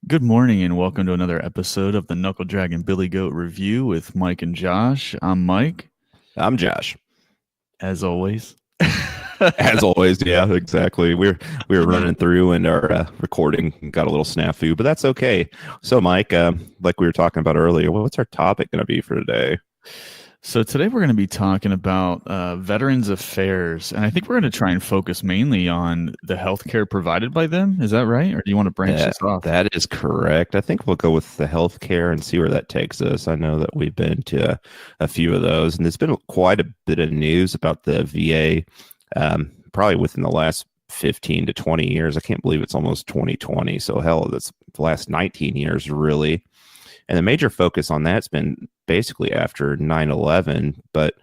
Good morning and welcome to another episode of the Knuckle Dragon Billy Goat Review with Mike and Josh. I'm Mike, I'm Josh. as always. As always, yeah, exactly. We were running through and our recording got a little snafu, but that's okay. So, Mike, like we were talking about earlier, what's our topic going to be for today? So today we're going to be talking about Veterans Affairs, and I think we're going to try and focus mainly on the healthcare provided by them. Is that right, or do you want to branch That this off? that is correct. I think we'll go with the healthcare and see where that takes us. I know that we've been to a few of those, and there's been quite a bit of news about the VA, probably within the last 15 to 20 years. I can't believe it's almost 2020. So hell, that's the last 19 years, really. And the major focus on that's been basically after 9/11. But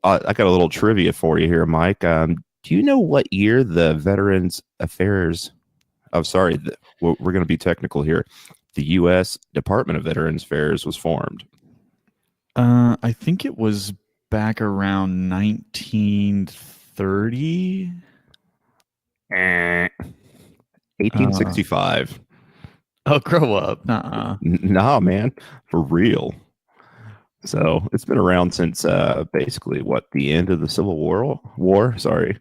I got a little trivia for you here, Mike. Do you know what year the Veterans Affairs? Oh, sorry, we're going to be technical here. The U.S. Department of Veterans Affairs was formed. I think it was back around 1930. 1865. Oh, grow up. Nuh-uh. Nah, man, for real. So it's been around since basically what the end of the Civil War. Sorry,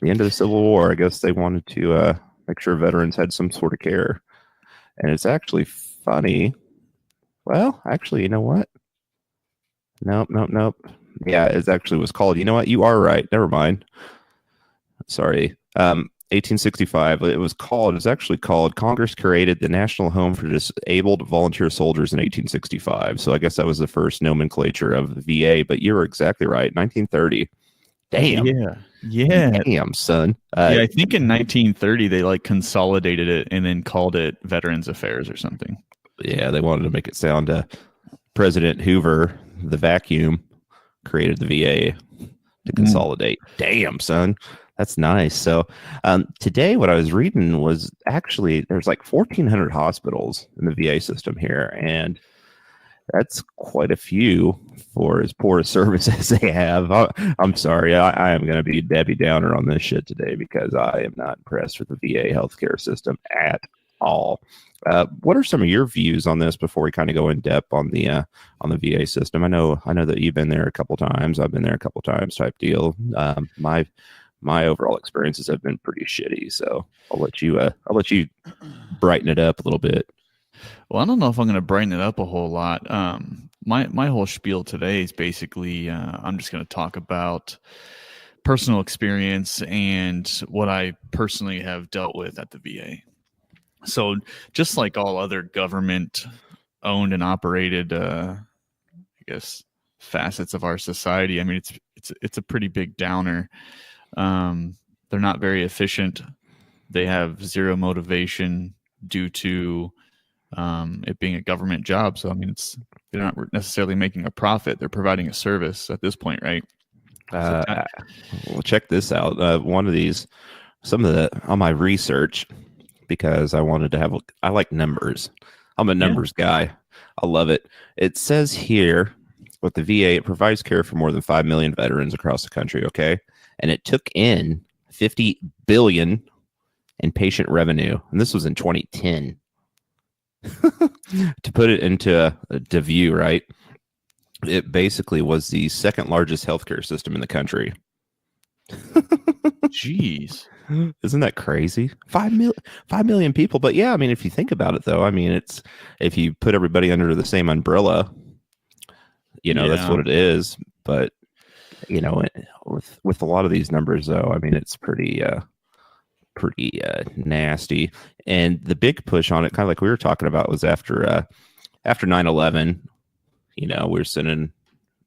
the end of the Civil War. I guess they wanted to make sure veterans had some sort of care, and it's actually funny. Well, actually, you know what? Nope, nope, nope. Yeah, it actually was called. You know what? You are right. Never mind. Sorry. 1865. It was called. It's actually called. Congress created the National Home for Disabled Volunteer Soldiers in 1865. So I guess that was the first nomenclature of the VA. But you were exactly right. 1930. Damn. Yeah. Damn, son. Yeah, I think in 1930 they like consolidated it and then called it Veterans Affairs or something. Yeah, they wanted to make it sound. President Hoover, the vacuum, created the VA to consolidate. Damn, son. That's nice. So today, what I was reading was actually there's like 1,400 hospitals in the VA system here, and that's quite a few for as poor a service as they have. I'm sorry, I am going to be Debbie Downer on this shit today because I am not impressed with the VA healthcare system at all. What are some of your views on this before we kind of go in depth on the VA system? I know that you've been there a couple times. I've been there a couple times, type deal. My overall experiences have been pretty shitty. So I'll let you brighten it up a little bit. Well, I don't know if I'm going to brighten it up a whole lot. My whole spiel today is basically I'm just going to talk about personal experience and what I personally have dealt with at the VA. So just like all other government owned and operated, I guess, facets of our society, I mean, it's a pretty big downer. They're not very efficient. They have zero motivation due to it being a government job. So, I mean, they're not necessarily making a profit. They're providing a service at this point, right? Well, check this out. Some of the on my research, because I wanted to I like numbers. I'm a numbers guy. I love it. It says here with the VA, it provides care for more than 5 million veterans across the country. Okay. And it took in 50 billion in patient revenue. And this was in 2010. To put it into view, right? It basically was the second largest healthcare system in the country. Jeez. Isn't that crazy? 5 million people. But yeah, I mean, if you think about it, though, I mean, it's if you put everybody under the same umbrella, that's what it is. But, with a lot of these numbers, though, I mean, it's pretty nasty. And the big push on it, kind of like we were talking about, was after 9/11. We're sending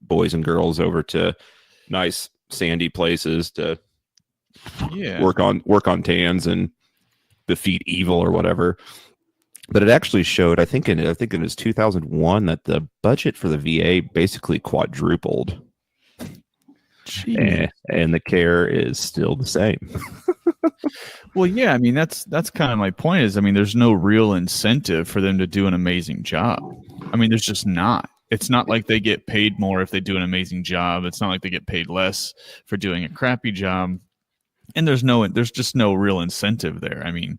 boys and girls over to nice sandy places to work on tans and defeat evil or whatever. But it actually showed, I think it was 2001, that the budget for the VA basically quadrupled. And the care is still the same. Well, yeah, I mean, that's kind of my point is, I mean, there's no real incentive for them to do an amazing job. I mean, there's just not. It's not like they get paid more if they do an amazing job. It's not like they get paid less for doing a crappy job. And there's just no real incentive there. I mean,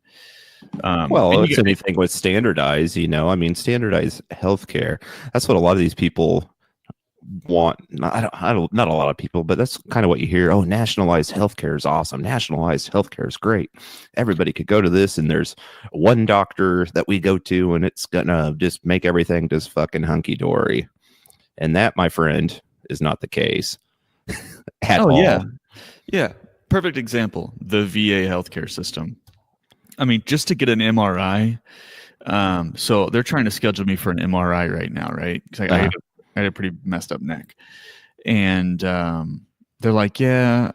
Well, And it's anything with standardized, I mean, standardized healthcare. That's what a lot of these people want. Not a lot of people, but that's kind of what you hear. Oh, nationalized healthcare is awesome. Nationalized healthcare is great. Everybody could go to this, and there's one doctor that we go to, and it's gonna just make everything just fucking hunky dory. And that, my friend, is not the case at all. Yeah. Perfect example. The VA healthcare system. I mean, just to get an MRI. So they're trying to schedule me for an MRI right now, right? Because I had a pretty messed up neck, and they're like, "Yeah,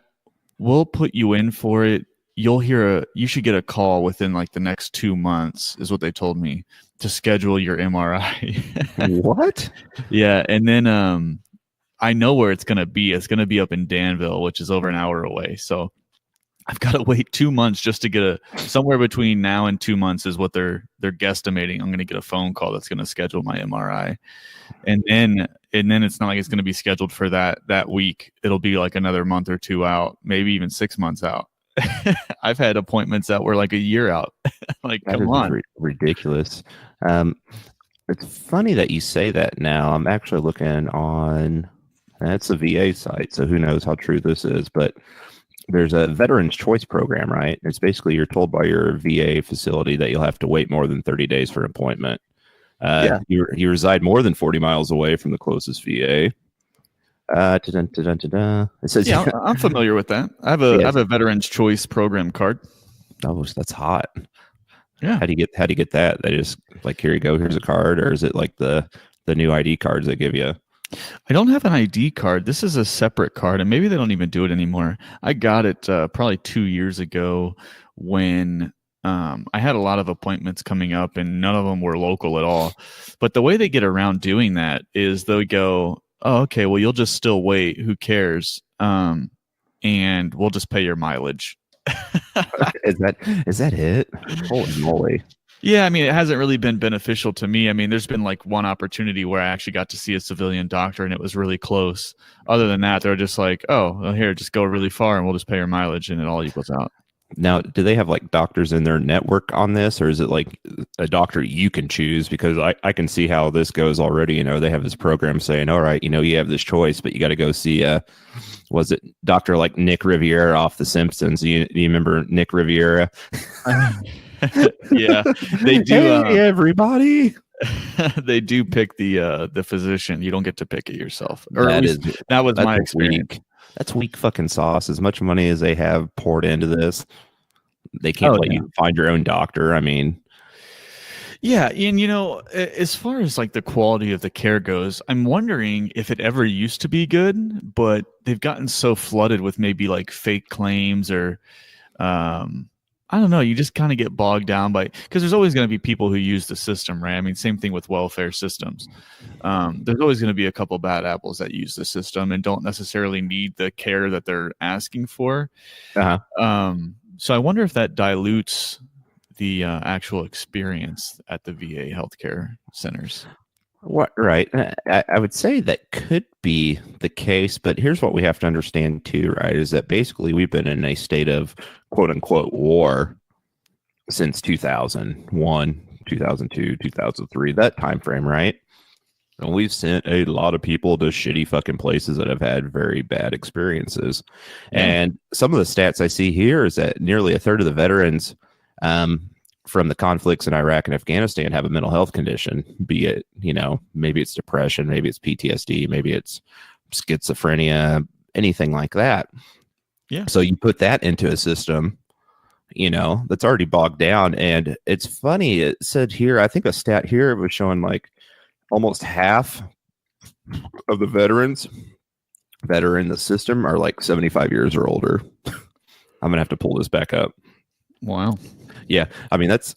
we'll put you in for it. You should get a call within like the next 2 months," is what they told me, to schedule your MRI. What? Yeah, and then I know where it's gonna be. It's gonna be up in Danville, which is over an hour away. So I've got to wait 2 months just to get somewhere between now and 2 months is what they're guesstimating. I'm going to get a phone call that's going to schedule my MRI, and then it's not like it's going to be scheduled for that week. It'll be like another month or two out, maybe even 6 months out. I've had appointments that were like a year out. Like, That come on. ridiculous. It's funny that you say that now. I'm actually looking on, that's the VA site, so who knows how true this is, but there's a Veterans Choice Program, right? It's basically you're told by your VA facility that you'll have to wait more than 30 days for an appointment. You reside more than 40 miles away from the closest VA. It says, Yeah, I'm familiar with that. I have a Veterans Choice Program card. Oh, that's hot. Yeah. How do you get that? They just like, here you go, here's a card, or is it like the new ID cards they give you? I don't have an ID card. This is a separate card, and maybe they don't even do it anymore. I got it probably 2 years ago when I had a lot of appointments coming up, and none of them were local at all. But the way they get around doing that is they go, "Oh, okay, well, you'll just still wait. Who cares? And we'll just pay your mileage." Is that it? Holy moly. Yeah, I mean, it hasn't really been beneficial to me. I mean, there's been like one opportunity where I actually got to see a civilian doctor, and it was really close. Other than that, they're just like, "Oh, well, here, just go really far, and we'll just pay your mileage, and it all equals out." Now, do they have like doctors in their network on this, or is it like a doctor you can choose? Because I can see how this goes already. They have this program saying, all right, you have this choice, but you got to go see, was it Dr. like Nick Riviera off The Simpsons? Do you remember Nick Riviera? Yeah, they do. Hey, everybody. They do pick the physician. You don't get to pick it yourself. Or at least that was my experience. Weak. That's weak fucking sauce. As much money as they have poured into this, they can't let you find your own doctor. I mean, yeah, and as far as like the quality of the care goes, I'm wondering if it ever used to be good, but they've gotten so flooded with maybe like fake claims or I don't know. You just kind of get bogged down because there's always going to be people who use the system, right? I mean, same thing with welfare systems. There's always going to be a couple bad apples that use the system and don't necessarily need the care that they're asking for. So I wonder if that dilutes the actual experience at the VA healthcare centers. What? Right. I would say that could be the case, but here's what we have to understand too, right? Is that basically we've been in a state of quote unquote war since 2001, 2002, 2003, that time frame, right? And we've sent a lot of people to shitty fucking places that have had very bad experiences. Yeah. And some of the stats I see here is that nearly a third of the veterans from the conflicts in Iraq and Afghanistan have a mental health condition, be it, maybe it's depression, maybe it's PTSD, maybe it's schizophrenia, anything like that. Yeah. So you put that into a system, that's already bogged down. And it's funny, it said here, I think a stat here was showing like almost half of the veterans that are in the system are like 75 years or older. I'm gonna have to pull this back up. Wow. Yeah, I mean that's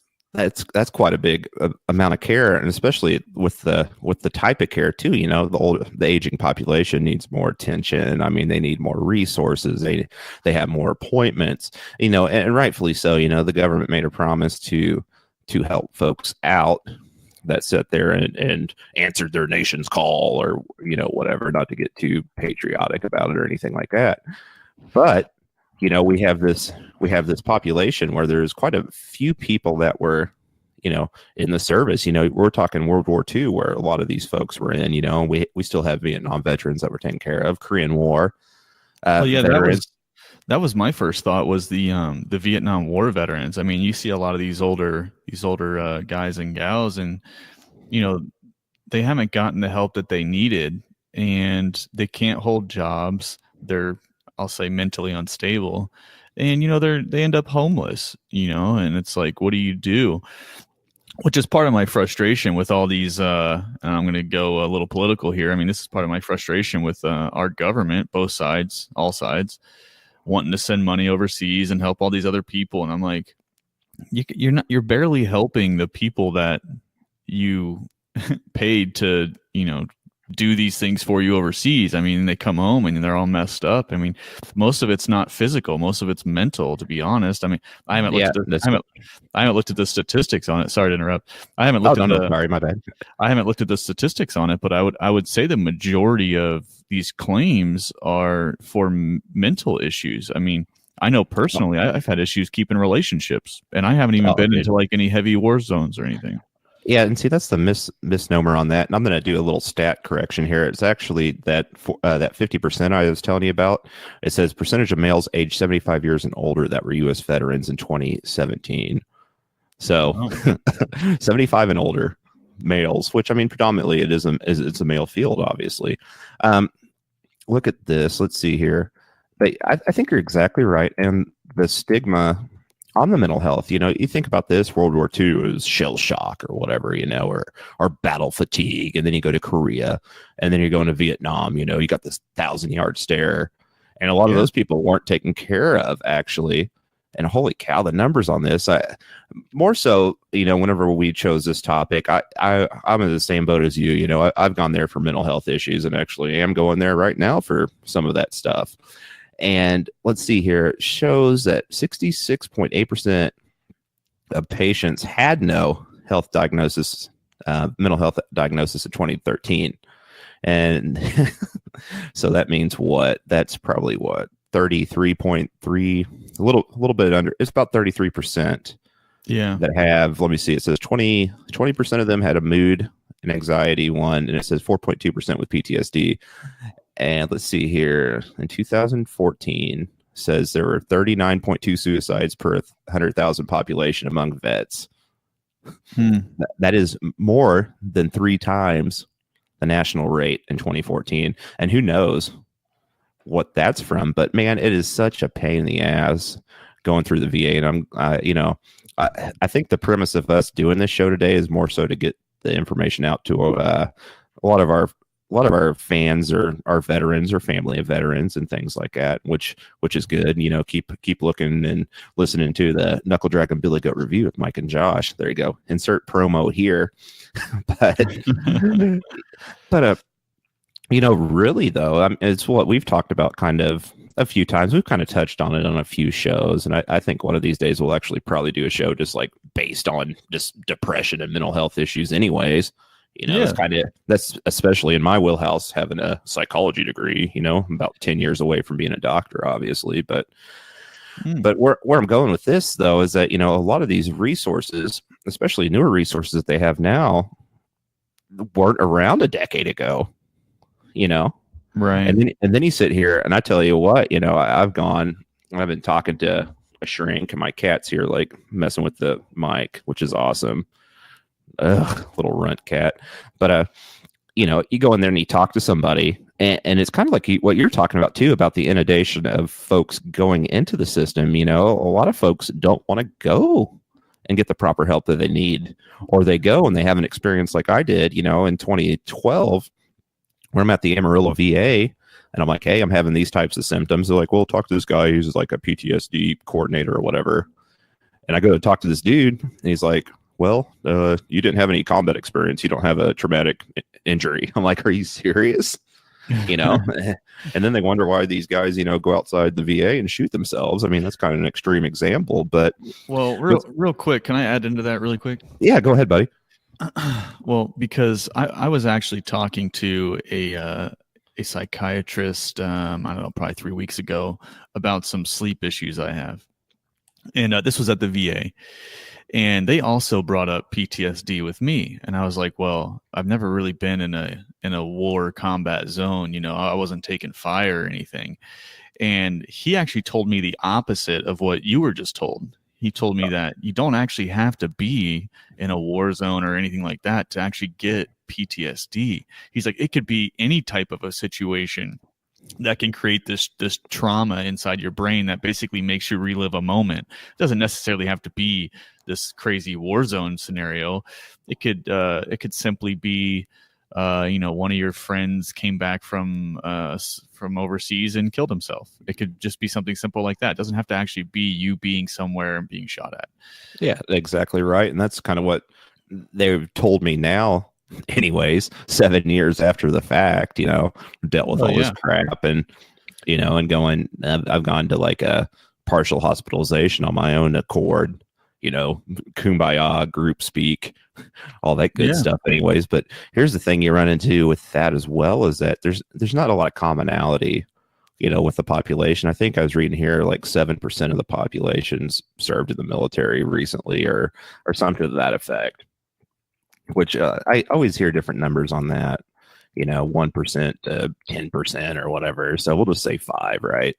quite a big amount of care, and especially with the type of care too. The aging population needs more attention. I mean, they need more resources. They have more appointments. And rightfully so. The government made a promise to help folks out that sat there and answered their nation's call, or whatever. Not to get too patriotic about it or anything like that, but we have this population where there's quite a few people that were, in the service. We're talking World War II, where a lot of these folks were in. We still have Vietnam veterans that were taken care of, Korean War. Well, yeah, veterans. that was my first thought, was the Vietnam War veterans. I mean, you see a lot of these older guys and gals, and they haven't gotten the help that they needed, and they can't hold jobs. They're, I'll say, mentally unstable, and they end up homeless. And it's like, what do you do? Which is part of my frustration with all these. And I'm going to go a little political here. I mean, this is part of my frustration with our government, both sides, all sides, wanting to send money overseas and help all these other people. And I'm like, you're barely helping the people that you paid to, do these things for you overseas. I mean, they come home and they're all messed up. I mean, most of it's not physical. Most of it's mental, to be honest. I mean, I haven't looked at the statistics on it. Sorry to interrupt. I haven't looked sorry, my bad. I haven't looked at the statistics on it, but I would say the majority of these claims are for mental issues. I mean, I know personally, I've had issues keeping relationships, and I haven't even been into like any heavy war zones or anything. Yeah, and see, that's the misnomer on that. And I'm going to do a little stat correction here. It's actually that 50% I was telling you about. It says percentage of males aged 75 years and older that were U.S. veterans in 2017. So 75 and older males, which, I mean, predominantly it's a male field, obviously. Look at this. Let's see here. But I think you're exactly right. And the stigma on the mental health, you think about this, World War II is shell shock or whatever, or battle fatigue. And then you go to Korea, and then you're going to Vietnam, you got this 1,000-yard stare. And a lot of those people weren't taken care of, actually. And holy cow, the numbers on this, more so, whenever we chose this topic, I'm in the same boat as you. I've gone there for mental health issues, and actually am going there right now for some of that stuff. And let's see here, it shows that 66.8% of patients had no health diagnosis, mental health diagnosis in 2013. And so that means what? That's probably 33.3, a little bit under. It's about 33%. Yeah. That have, let me see, it says 20% of them had a mood and anxiety one, and it says 4.2% with PTSD. And let's see here, in 2014, says there were 39.2 suicides per 100,000 population among vets. That is more than 3 times the national rate in 2014. And who knows what that's from? But man, it is such a pain in the ass going through the VA. And I think the premise of us doing this show today is more so to get the information out to a lot of our fans or our veterans or family of veterans and things like that, which is good. Keep looking and listening to the Knuckle Dragon Billy Goat review with Mike and Josh. There you go. Insert promo here. but really though, it's what we've talked about kind of a few times. We've kind of touched on it on a few shows, and I think one of these days we'll actually probably do a show just like based on just depression and mental health issues anyways. It's kind of, that's especially in my wheelhouse, having a psychology degree, I'm about 10 years away from being a doctor, obviously. But where I'm going with this, though, is that, a lot of these resources, especially newer resources that they have now, weren't around a decade ago, Right. And then you sit here and I tell you what, I've been talking to a shrink, and my cat's here, like messing with the mic, which is awesome. Little runt cat. But you go in there and you talk to somebody, and it's kind of like what you're talking about too, about the inundation of folks going into the system. A lot of folks don't want to go and get the proper help that they need, or they go and they have an experience like I did, in 2012, where I'm at the Amarillo VA, and I'm like, hey, I'm having these types of symptoms. They're like, well, talk to this guy who's like a PTSD coordinator or whatever. And I go to talk to this dude, and he's like, well, you didn't have any combat experience. You don't have a traumatic injury. I'm like, are you serious? And then they wonder why these guys, go outside the VA and shoot themselves. I mean, that's kind of an extreme example, but. Well, real quick, can I add into that really quick? Yeah, go ahead, buddy. Well, because I was actually talking to a psychiatrist, I don't know, probably 3 weeks ago about some sleep issues I have. And this was at the VA. And they also brought up PTSD with me. And I was like, well, I've never really been in a war combat zone. I wasn't taking fire or anything. And he actually told me the opposite of what you were just told. He told me that you don't actually have to be in a war zone or anything like that to actually get PTSD. He's like, it could be any type of a situation that can create this trauma inside your brain that basically makes you relive a moment. It doesn't necessarily have to be this crazy war zone scenario. It could simply be one of your friends came back from overseas and killed himself. It could just be something simple like that. It doesn't have to actually be you being somewhere and being shot at. Yeah, exactly right. And that's kind of what they've told me now. Anyways, 7 years after the fact, dealt with all this crap and, and I've gone to like a partial hospitalization on my own accord, kumbaya, group speak, all that good stuff anyways. But here's the thing you run into with that as well is that there's not a lot of commonality, with the population. I think I was reading here like 7% of the population's served in the military recently or something to that effect. Which I always hear different numbers on that, 1% to 10% or whatever. So we'll just say 5, right?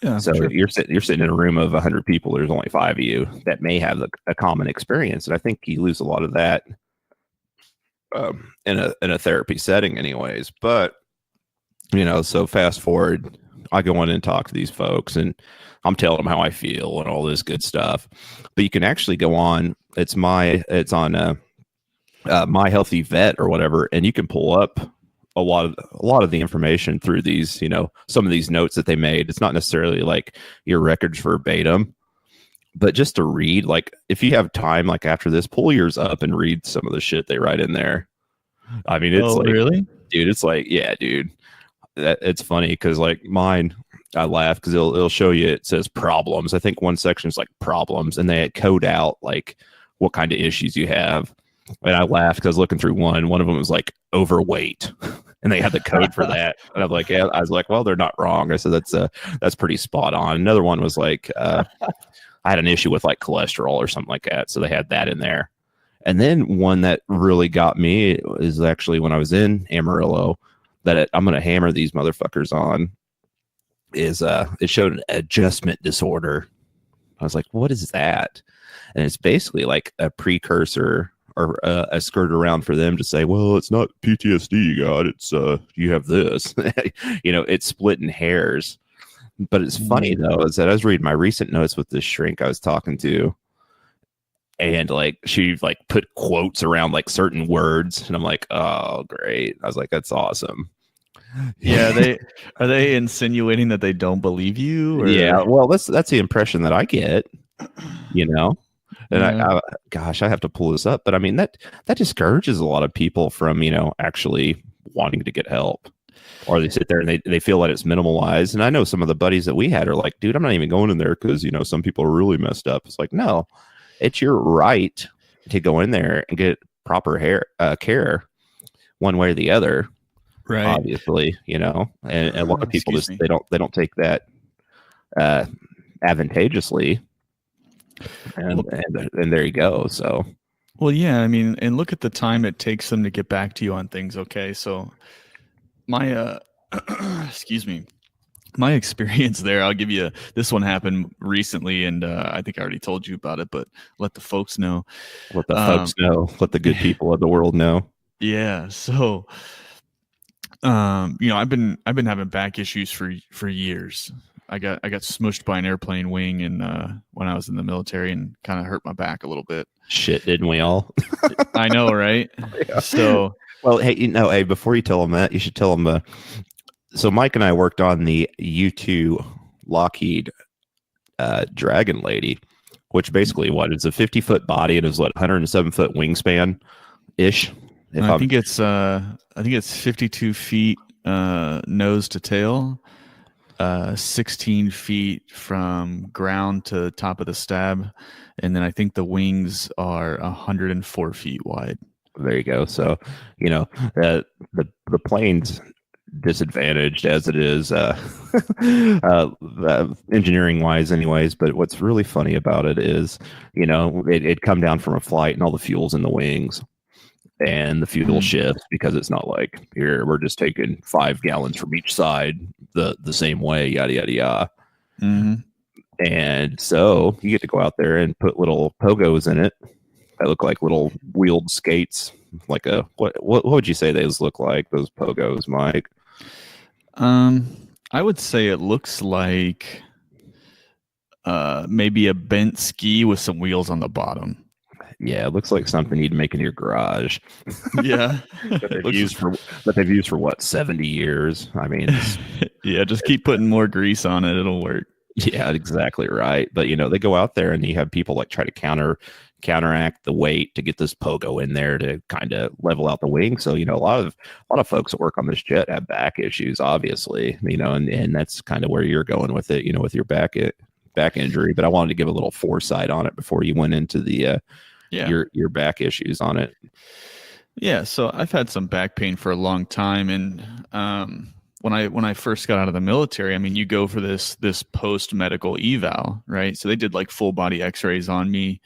Yeah. So sure. you're sitting in a room of 100 people. There's only 5 of you that may have a common experience, and I think you lose a lot of that in a therapy setting, anyways. But so fast forward, I go in and talk to these folks, and I'm telling them how I feel and all this good stuff. But you can actually go on. It's on. My Healthy Vet or whatever, and you can pull up a lot of the information through these, some of these notes that they made. It's not necessarily like your records verbatim, but just to read, like if you have time, like after this, pull yours up and read some of the shit they write in there. I mean, it's like, really, dude, it's like, yeah, dude, it's funny because like mine, I laugh because it'll show you, it says problems. I think one section is like problems, and they code out like what kind of issues you have. And I laughed because I was looking through one of them was like overweight, and they had the code for that. And I'm like, yeah, I was like, well, they're not wrong. I said, that's pretty spot on. Another one was like, I had an issue with like cholesterol or something like that. So they had that in there. And then one that really got me is actually when I was in Amarillo that I'm going to hammer these motherfuckers on is it showed an adjustment disorder. I was like, what is that? And it's basically like a precursor or a skirt around for them to say, well, it's not PTSD you got, it's you have this. It's splitting hairs. But it's funny though, is that I was reading my recent notes with this shrink I was talking to, and like she like put quotes around like certain words, and I'm like, oh great. I was like, that's awesome. Yeah, are they insinuating that they don't believe you? Or? Yeah, well, that's the impression that I get, And I have to pull this up, but I mean that discourages a lot of people from actually wanting to get help, or they sit there and they feel that it's minimalized. And I know some of the buddies that we had are like, dude, I'm not even going in there because some people are really messed up. It's like, no, it's your right to go in there and get proper care, one way or the other, right? Obviously, and a lot of people they don't take that advantageously. And there you go. So, well, yeah, I mean, and look at the time it takes them to get back to you on things. Okay, so my excuse me, my experience there. I'll give you this one happened recently, and I think I already told you about it, but let the folks know. Let the folks know. Let the good people of the world know. Yeah. So, I've been having back issues for years. I got smushed by an airplane wing and when I was in the military and kind of hurt my back a little bit. Shit, didn't we all? I know, right? Yeah. So, well, hey, before you tell them that, you should tell them. So Mike and I worked on the U-2 Lockheed Dragon Lady, which basically it's a 50-foot body and is 107-foot wingspan ish. I think it's 52 feet nose to tail. 16 feet from ground to top of the stab, and then I think the wings are 104 feet wide. There you go. So the plane's disadvantaged as it is, engineering wise, anyways. But what's really funny about it is, it'd come down from a flight and all the fuel's in the wings, and the fuel shifts because it's not like here we're just taking 5 gallons from each side the same way, yada yada yada. Mm-hmm. And so you get to go out there and put little pogos in it that look like little wheeled skates. Like what would you say those look like, those pogos, Mike? I would say it looks like maybe a bent ski with some wheels on the bottom. Yeah, it looks like something you'd make in your garage. Yeah. that they've used for what, 70 years? I mean, yeah, just keep putting more grease on it, it'll work. Yeah, exactly right. But they go out there and you have people like try to counteract the weight to get this pogo in there to kind of level out the wing. So a lot of folks that work on this jet have back issues, obviously. And that's kind of where you're going with it. With your back injury. But I wanted to give a little foresight on it before you went into the your back issues on it. Yeah, so I've had some back pain for a long time, and when I first got out of the military, I mean, you go for this post medical eval, right? So they did like full body X-rays on me,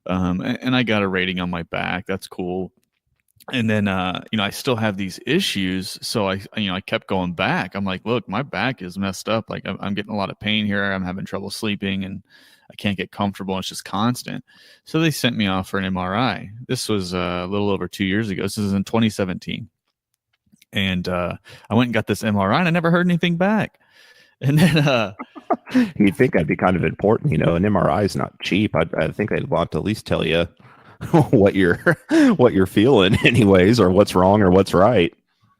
and I got a rating on my back. That's cool. And then I still have these issues, so I kept going back. I'm like, look, my back is messed up. Like I'm getting a lot of pain here. I'm having trouble sleeping, and I can't get comfortable. It's just constant. So they sent me off for an MRI. This was a little over 2 years ago. This is in 2017. And I went and got this MRI, and I never heard anything back. And then you'd think that'd be kind of important. An MRI is not cheap. I think they'd want to at least tell you what you're feeling, anyways, or what's wrong or what's right.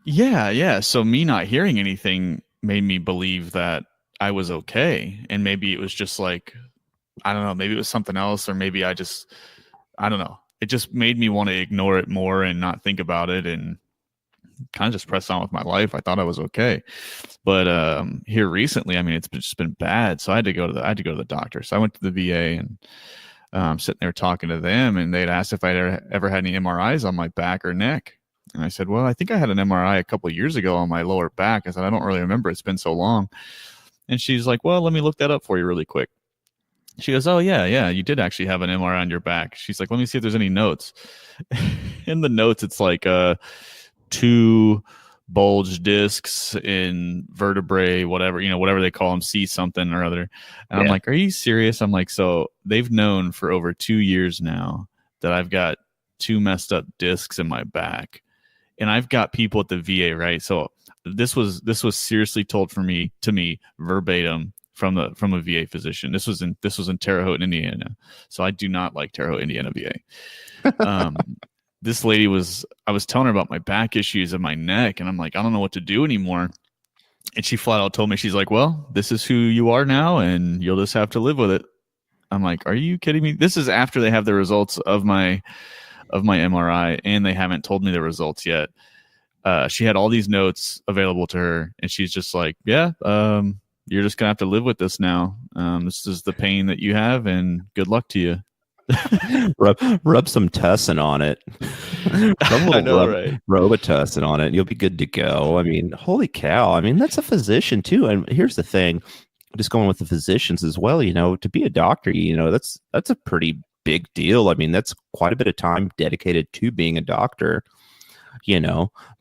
Yeah. So me not hearing anything made me believe that I was okay, and maybe it was just like, I don't know, maybe it was something else, or maybe I don't know. It just made me want to ignore it more and not think about it and kind of just press on with my life. I thought I was okay. But here recently, I mean, it's just been bad. So I had to go to the doctor. So I went to the VA, and I'm sitting there talking to them, and they'd asked if I'd ever had any MRIs on my back or neck. And I said, well, I think I had an MRI a couple of years ago on my lower back. I said, I don't really remember. It's been so long. And she's like, well, let me look that up for you really quick. She goes, oh, yeah, you did actually have an MRI on your back. She's like, let me see if there's any notes. In the notes, it's like 2 bulge discs in vertebrae, whatever they call them, C something or other. And I'm like, are you serious? I'm like, so they've known for over 2 years now that I've got 2 messed up discs in my back. And I've got people at the VA, right? So this was seriously told to me verbatim from a VA physician. This was in Terre Haute, Indiana. So I do not like Terre Haute, Indiana VA. This lady I was telling her about my back issues and my neck, and I'm like, I don't know what to do anymore. And she flat out told me, she's like, well, this is who you are now, and you'll just have to live with it. I'm like, are you kidding me? This is after they have the results of my MRI, and they haven't told me the results yet. She had all these notes available to her, and she's just like, yeah, you're just gonna have to live with this now. This is the pain that you have, and good luck to you. rub some tussin on it. Robitussin on it. You'll be good to go. I mean, holy cow. I mean, that's a physician too. And here's the thing, just going with the physicians as well, to be a doctor, that's a pretty big deal. I mean, that's quite a bit of time dedicated to being a doctor,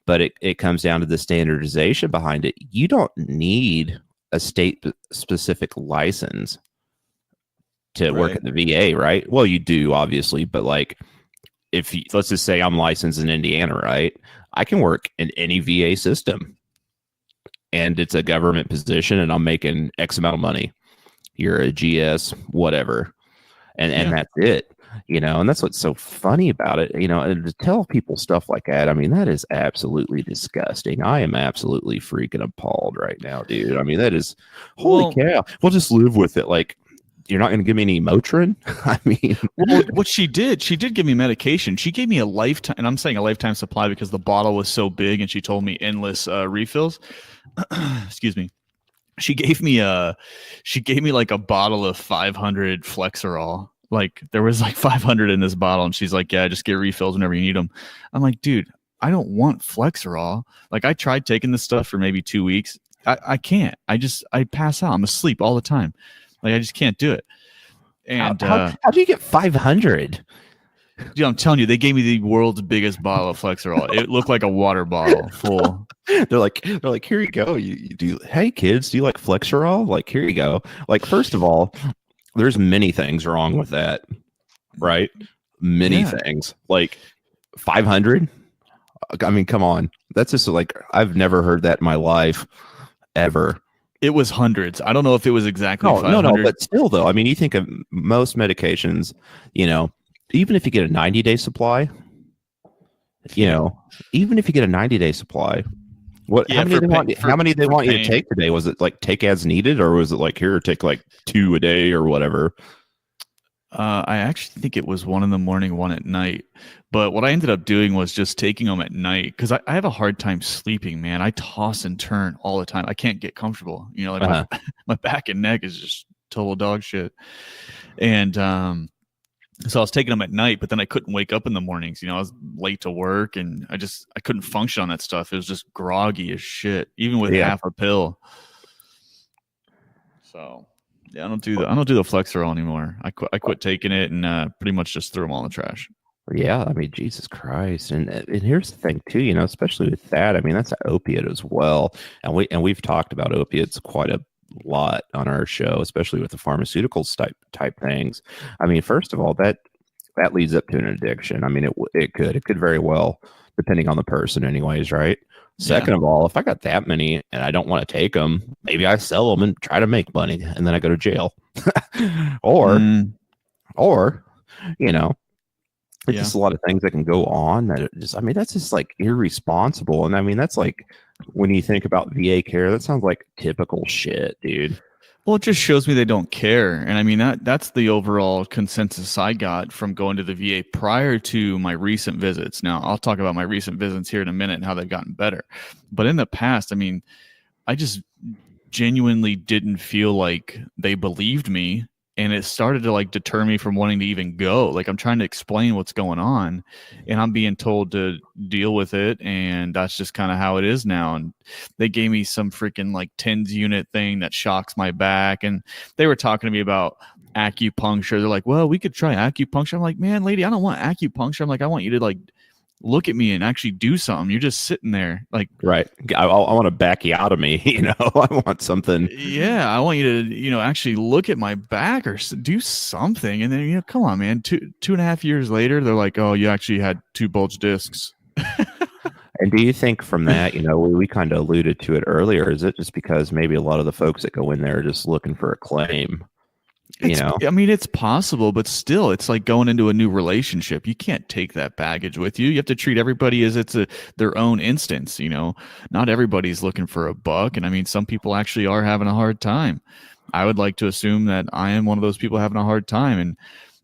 but it comes down to the standardization behind it. You don't need a state specific license to work at the VA, right? Well, you do obviously, but like let's just say I'm licensed in Indiana, right? I can work in any VA system, and it's a government position, and I'm making X amount of money. You're a GS, whatever, and that's it, and that's what's so funny about it, and to tell people stuff like that, I mean, that is absolutely disgusting. I am absolutely freaking appalled right now, dude. I mean, that is, holy cow. We'll just live with it. Like, you're not going to give me any Motrin? I mean, well, what she did give me medication. She gave me a lifetime, and I'm saying a lifetime supply because the bottle was so big, and she told me endless refills. Excuse me. She gave me like a bottle of 500 Flexerol. Like there was like 500 in this bottle, and she's like, yeah, just get refills whenever you need them. I'm like, dude, I don't want Flexerol. Like, I tried taking this stuff for maybe 2 weeks. I can't. I pass out. I'm asleep all the time. Like, I just can't do it. And how do you get 500? dude, I'm telling you, they gave me the world's biggest bottle of Flexerol. It looked like a water bottle full. They're like, here you go. You do. Hey kids, do you like Flexerol? Like, here you go. Like, first of all, there's many things wrong with that, right? Many things. Like 500. I mean, come on. That's just like, I've never heard that in my life ever. It was hundreds. I don't know if it was exactly 500. No, but still, though. I mean, you think of most medications, you know, even if you get a 90-day supply, you know, even if you get a 90-day supply, how many they want you to take today? Was it like take as needed, or was it like, here, take like 2 a day or whatever? I actually think it was 1 in the morning, 1 at night. But what I ended up doing was just taking them at night, because I have a hard time sleeping, man. I toss and turn all the time. I can't get comfortable. You know, like my back and neck is just total dog shit. And so I was taking them at night, but then I couldn't wake up in the mornings. You know, I was late to work, and I couldn't function on that stuff. It was just groggy as shit, even with half a pill. So yeah, I don't do the Flexerol anymore. I quit taking it, and pretty much just threw them all in the trash. Yeah, I mean, Jesus Christ, and here's the thing too. You know, especially with that, I mean, that's an opiate as well, and we've talked about opiates quite a lot on our show, especially with the pharmaceuticals type things. I mean, first of all, that leads up to an addiction. I mean, it could very well, depending on the person, anyways, right? Second of all, if I got that many and I don't want to take them, maybe I sell them and try to make money, and then I go to jail, or you know. It's just a lot of things that can go on that I mean, that's just like irresponsible. And I mean, that's like, when you think about VA care, that sounds like typical shit, dude. Well, it just shows me they don't care. And I mean, that's the overall consensus I got from going to the VA prior to my recent visits. Now, I'll talk about my recent visits here in a minute and how they've gotten better. But in the past, I mean, I just genuinely didn't feel like they believed me. And it started to like deter me from wanting to even go. Like, I'm trying to explain what's going on, and I'm being told to deal with it. And that's just kind of how it is now. And they gave me some freaking like TENS unit thing that shocks my back. And they were talking to me about acupuncture. They're like, well, we could try acupuncture. I'm like, man, lady, I don't want acupuncture. I'm like, I want you to like look at me and actually do something. You're just sitting there like, right. I want a backiotomy, you know. I want something. Yeah, I want you to, you know, actually look at my back or do something. And then, you know, come on, man. 2.5 years later, they're like, oh, you actually had 2 bulge discs. And do you think from that, you know, we kind of alluded to it earlier, is it just because maybe a lot of the folks that go in there are just looking for a claim? You know, I mean, it's possible, but still, it's like going into a new relationship. You can't take that baggage with you. You have to treat everybody as it's their own instance. You know, not everybody's looking for a buck. And I mean, some people actually are having a hard time. I would like to assume that I am one of those people having a hard time. And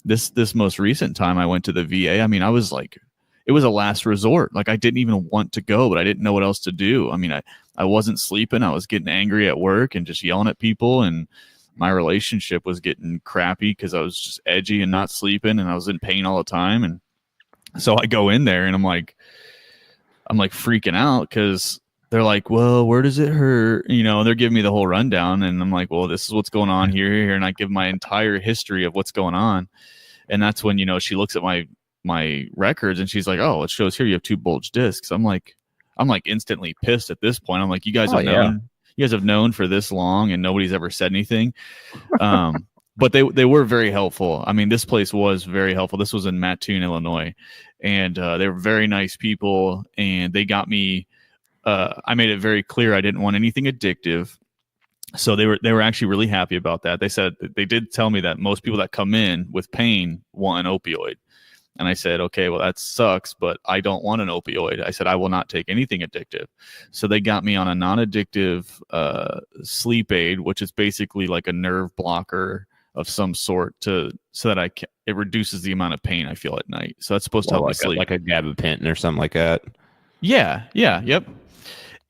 this most recent time I went to the VA, I mean, I was like, it was a last resort. Like, I didn't even want to go, but I didn't know what else to do. I mean, I wasn't sleeping. I was getting angry at work and just yelling at people, and my relationship was getting crappy because I was just edgy and not sleeping, and I was in pain all the time. And so I go in there and I'm like freaking out because they're like, well, where does it hurt? You know, they're giving me the whole rundown, and I'm like, well, this is what's going on here. And I give my entire history of what's going on. And that's when, you know, she looks at my records and she's like, oh, it shows here you have 2 bulge discs. I'm like instantly pissed at this point. I'm like, you guys have known. You guys have known for this long and nobody's ever said anything. But they were very helpful. I mean, this place was very helpful. This was in Mattoon, Illinois, and they were very nice people, and they got me. I made it very clear I didn't want anything addictive. So they were actually really happy about that. They said, they did tell me that most people that come in with pain want an opioid. And I said, okay, well, that sucks, but I don't want an opioid. I said, I will not take anything addictive. So they got me on a non-addictive sleep aid, which is basically like a nerve blocker of some sort, so that it reduces the amount of pain I feel at night. So that's supposed to help me sleep. Like a gabapentin or something like that. Yeah, yep.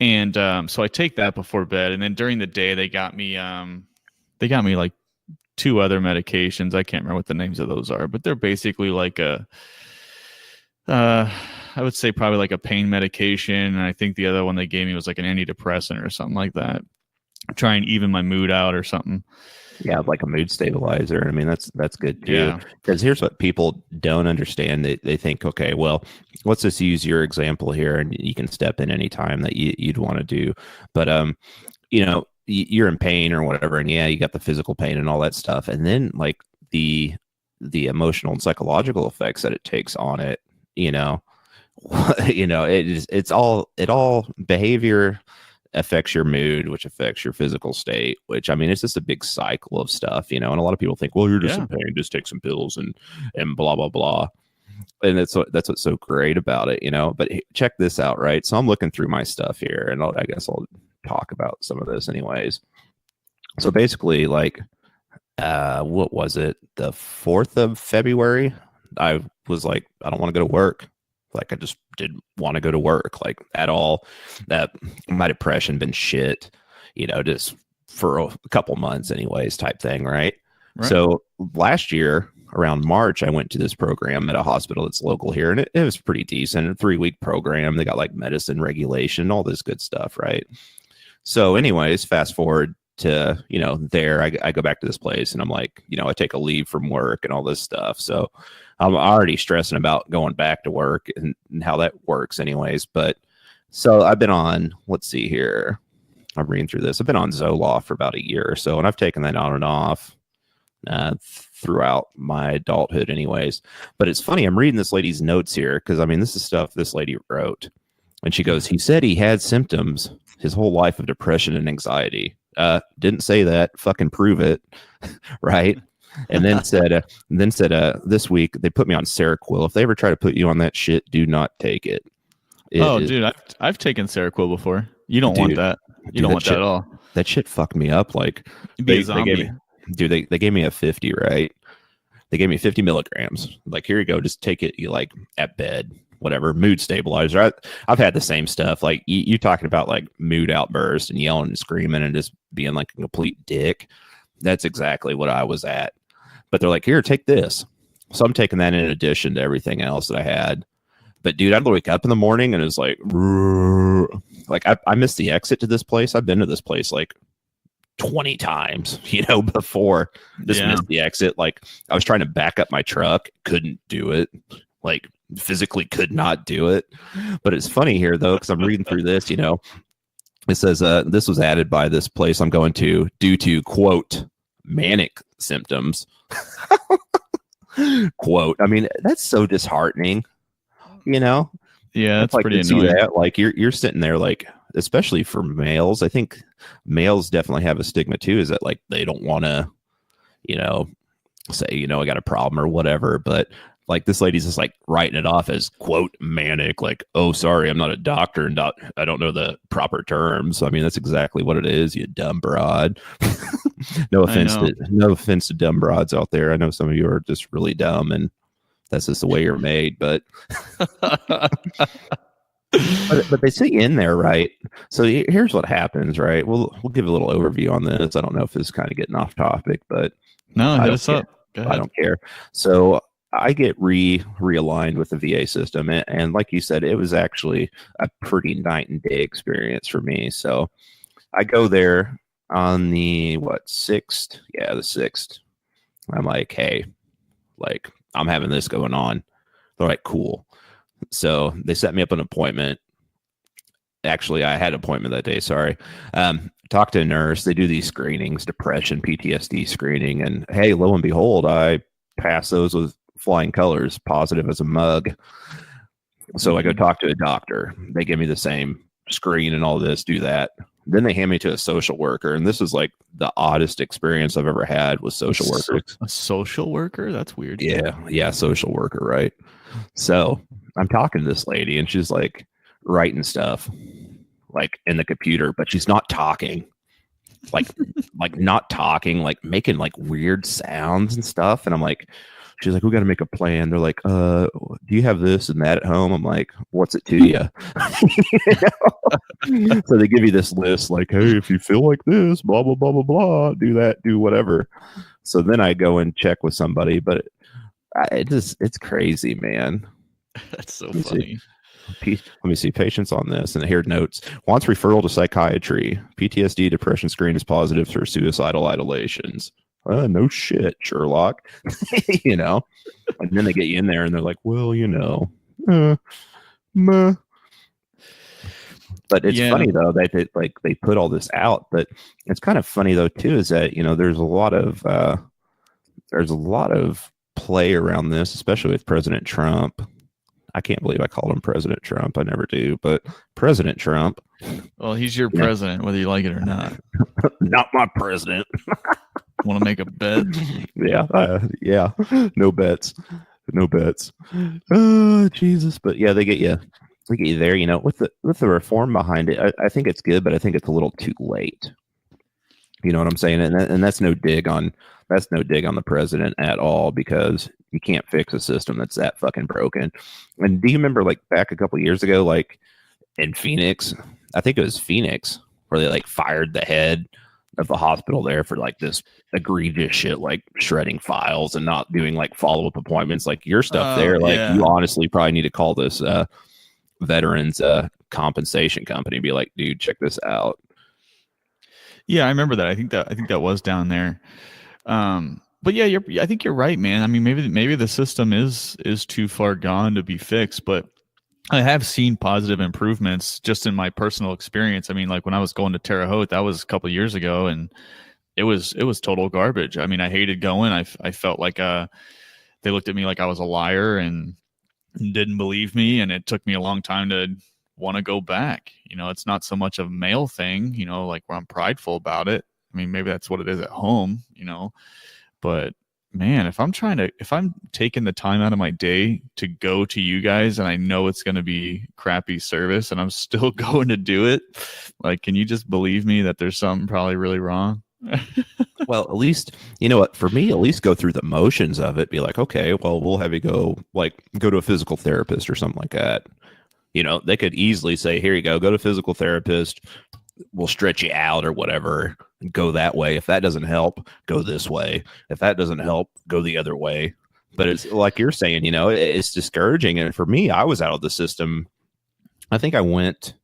And so I take that before bed, and then during the day they got me like 2 other medications. I can't remember what the names of those are, but they're basically like a I would say probably like a pain medication. And I think the other one they gave me was like an antidepressant or something like that. Try and even my mood out or something. Yeah, like a mood stabilizer. I mean, that's good too. Yeah. Because here's what people don't understand. They think, okay, well, let's just use your example here, and you can step in any time that you'd want to do. But you know, you're in pain or whatever, and yeah, you got the physical pain and all that stuff, and then like the emotional and psychological effects that it takes on it. You know, it's all behavior affects your mood, which affects your physical state, which I mean, it's just a big cycle of stuff, and a lot of people think, well, you're just in pain, just take some pills and blah, blah, blah. And that's what's so great about it, but check this out, right? So I'm looking through my stuff here, and I guess I'll talk about some of this anyways. So basically, like, what was it? The 4th of February, I was like, I don't want to go to work. Like, I just didn't want to go to work, like, at all. That my depression been shit, just for a couple months anyways, type thing, right? So last year around March, I went to this program at a hospital that's local here, and it was pretty decent. A 3-week program. They got like medicine regulation, all this good stuff, right? So anyways, fast forward to, there, I go back to this place, and I'm like, I take a leave from work and all this stuff. So I'm already stressing about going back to work and how that works anyways. But so I've been on, let's see here. I'm reading through this. I've been on Zoloft for about a year or so, and I've taken that on and off throughout my adulthood anyways. But it's funny, I'm reading this lady's notes here, because I mean, this is stuff this lady wrote. And she goes, he said he had symptoms his whole life of depression and anxiety. Didn't say that. Fucking prove it. Right? And then said, this week they put me on Seroquel. If they ever try to put you on that shit, do not take it. Dude, I've taken Seroquel before. You don't want that. You don't want that at all. That shit fucked me up. Like, they gave me, they gave me a 50, right? They gave me 50 milligrams. Like, here you go. Just take it. You like at bed, whatever, mood stabilizer. I've had the same stuff. Like, you talking about like mood outburst and yelling and screaming and just being like a complete dick. That's exactly what I was at. But they're like, here, take this. So I'm taking that in addition to everything else that I had. But dude, I'd wake up in the morning and it was like I missed the exit to this place. I've been to this place like 20 times, before. Just missed the exit. Like, I was trying to back up my truck, couldn't do it. Like, physically could not do it. But it's funny here though, because I'm reading through this, it says this was added by this place I'm going to due to, quote, manic symptoms. Quote. I mean, that's so disheartening, Yeah, that's like, pretty annoying. That. Like, you're sitting there, like, especially for males. I think males definitely have a stigma too, is that like they don't want to, say, I got a problem or whatever. But like, this lady's just like writing it off as, quote, manic. Like, oh, sorry, I'm not a doctor and I don't know the proper terms. I mean, that's exactly what it is. You dumb broad. No offense to dumb broads out there. I know some of you are just really dumb, and that's just the way you're made. But but they sit you in there, right? So here's what happens, right? We'll give a little overview on this. I don't know if this is kind of getting off topic, but no, hit us up. Go ahead. I don't care. So I get realigned with the VA system, and like you said, it was actually a pretty night and day experience for me. So I go there on the 6th? Yeah, the 6th. I'm like, hey, like, I'm having this going on. They're like, cool. So they set me up an appointment. Actually, I had an appointment that day. Sorry. Talk to a nurse. They do these screenings, depression, PTSD screening. And hey, lo and behold, I pass those with flying colors, positive as a mug. So I go talk to a doctor. They give me the same screen and all this, do that. Then they hand me to a social worker. And this is like the oddest experience I've ever had with social workers. A social worker? That's weird. Yeah, social worker, right? So I'm talking to this lady, and she's like writing stuff like in the computer, but she's not talking. Like not talking, like making like weird sounds and stuff. And I'm like, she's like, we got to make a plan. They're like, do you have this and that at home? I'm like, what's it to you? So they give you this list, like, hey, if you feel like this, blah, blah, blah, blah, blah, do that, do whatever. So then I go and check with somebody, but it's crazy, man. That's so funny. Let me see. Patients on this, and here notes wants referral to psychiatry. PTSD depression screen is positive for suicidal ideations. No shit, Sherlock. You know, and then they get you in there, and they're like, well, meh. But it's funny though that they put all this out. But it's kind of funny though too is that there's a lot of play around this, especially with President Trump. I can't believe I called him President Trump. I never do, but President Trump. Well, he's your president, whether you like it or not. Not my president. Want to make a bet? Yeah. No bets. Oh, Jesus. But yeah, they get you there. With the reform behind it, I think it's good, but I think it's a little too late. You know what I'm saying? And that's no dig on the president at all, because you can't fix a system that's that fucking broken. And do you remember like back a couple of years ago, like in Phoenix, I think it was Phoenix, where they like fired the head of the hospital there for like this egregious shit, like shredding files and not doing like follow-up appointments, like your stuff there. Like you honestly probably need to call this veterans compensation company and be like, dude, check this out. Yeah, I remember that. I think that was down there. But yeah, I think you're right, man. I mean, maybe the system is too far gone to be fixed, but I have seen positive improvements just in my personal experience. I mean, like when I was going to Terre Haute, that was a couple of years ago, and it was total garbage. I mean, I hated going. I felt like they looked at me like I was a liar and didn't believe me, and it took me a long time to want to go back. It's not so much a male thing, like where I'm prideful about it. I mean, maybe that's what it is at home, but man, if I'm taking the time out of my day to go to you guys and I know it's going to be crappy service and I'm still going to do it, like, can you just believe me that there's something probably really wrong? Well, at least, for me, at least go through the motions of it. Be like, okay, well, we'll have you go to a physical therapist or something like that. They could easily say, here you go to a physical therapist. We'll stretch you out or whatever. Go that way. If that doesn't help, go this way. If that doesn't help, go the other way. But it's like you're saying, it's discouraging. And for me, I was out of the system. I think I went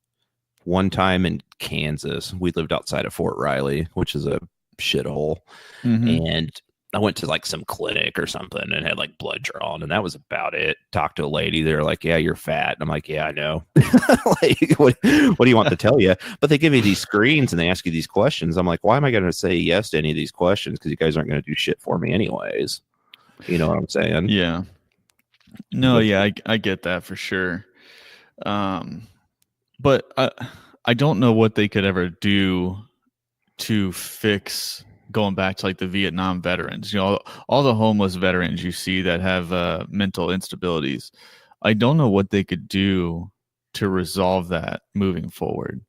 one time in Kansas. We lived outside of Fort Riley, which is a shithole. Mm-hmm. And I went to like some clinic or something and had like blood drawn, and that was about it. Talked to a lady. They're like, yeah, you're fat. And I'm like, yeah, I know. Like, what do you want to tell you? But they give you these screens and they ask you these questions. I'm like, why am I going to say yes to any of these questions? Because you guys aren't going to do shit for me anyways. You know what I'm saying? Yeah. No, yeah, I get that for sure. But I don't know what they could ever do to fix going back to like the Vietnam veterans, all the homeless veterans you see that have mental instabilities. I don't know what they could do to resolve that moving forward.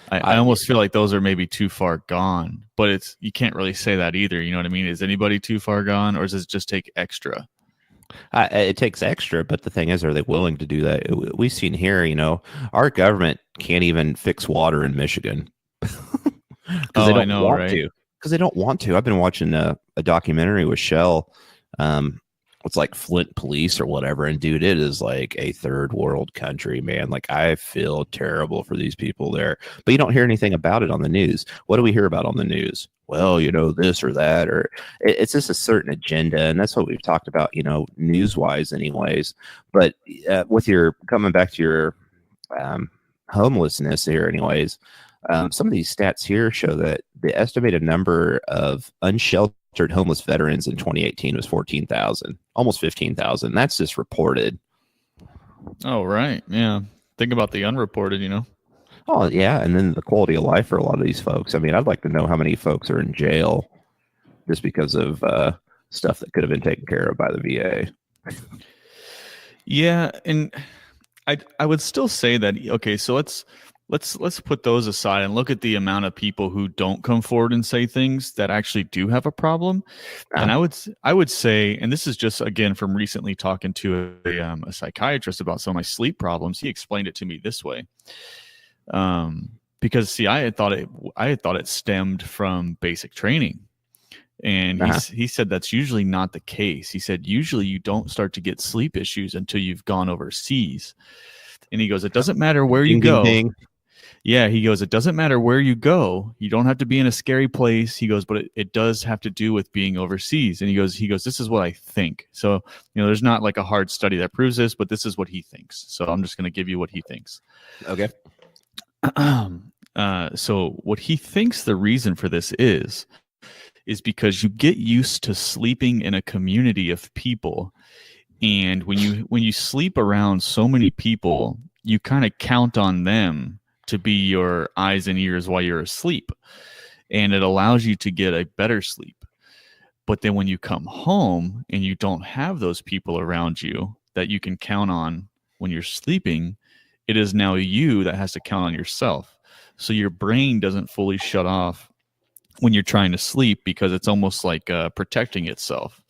I almost feel like those are maybe too far gone, but you can't really say that either. You know what I mean? Is anybody too far gone, or does it just take extra? It takes extra, but the thing is, are they willing to do that? We've seen here, our government can't even fix water in Michigan. Oh, I know, right? Because they don't want to. I've been watching a documentary with Shell. It's like Flint Police or whatever. And dude, it is like a third world country, man. Like, I feel terrible for these people there. But you don't hear anything about it on the news. What do we hear about on the news? Well, this or that, or it's just a certain agenda. And that's what we've talked about, news wise anyways. But with your coming back to your homelessness here anyways, some of these stats here show that the estimated number of unsheltered homeless veterans in 2018 was 14,000, almost 15,000. That's just reported. Oh, right. Yeah. Think about the unreported, Oh, yeah. And then the quality of life for a lot of these folks. I mean, I'd like to know how many folks are in jail just because of stuff that could have been taken care of by the VA. Yeah. And I would still say that, okay, so let's put those aside and look at the amount of people who don't come forward and say things that actually do have a problem. And I would say, and this is just, again, from recently talking to a psychiatrist about some of my sleep problems. He explained it to me this way. Because see, I had thought it stemmed from basic training. And he said that's usually not the case. He said, usually you don't start to get sleep issues until you've gone overseas. And he goes, it doesn't matter where you Ding, ding, go. ding. Yeah, he goes, it doesn't matter where you go. You don't have to be in a scary place. He goes, but it does have to do with being overseas. And he goes, this is what I think. So, there's not like a hard study that proves this, but this is what he thinks. So I'm just going to give you what he thinks. Okay. So what he thinks the reason for this is because you get used to sleeping in a community of people. And when you sleep around so many people, you kind of count on them to be your eyes and ears while you're asleep. And it allows you to get a better sleep. But then when you come home and you don't have those people around you that you can count on when you're sleeping, it is now you that has to count on yourself. So your brain doesn't fully shut off when you're trying to sleep because it's almost like protecting itself.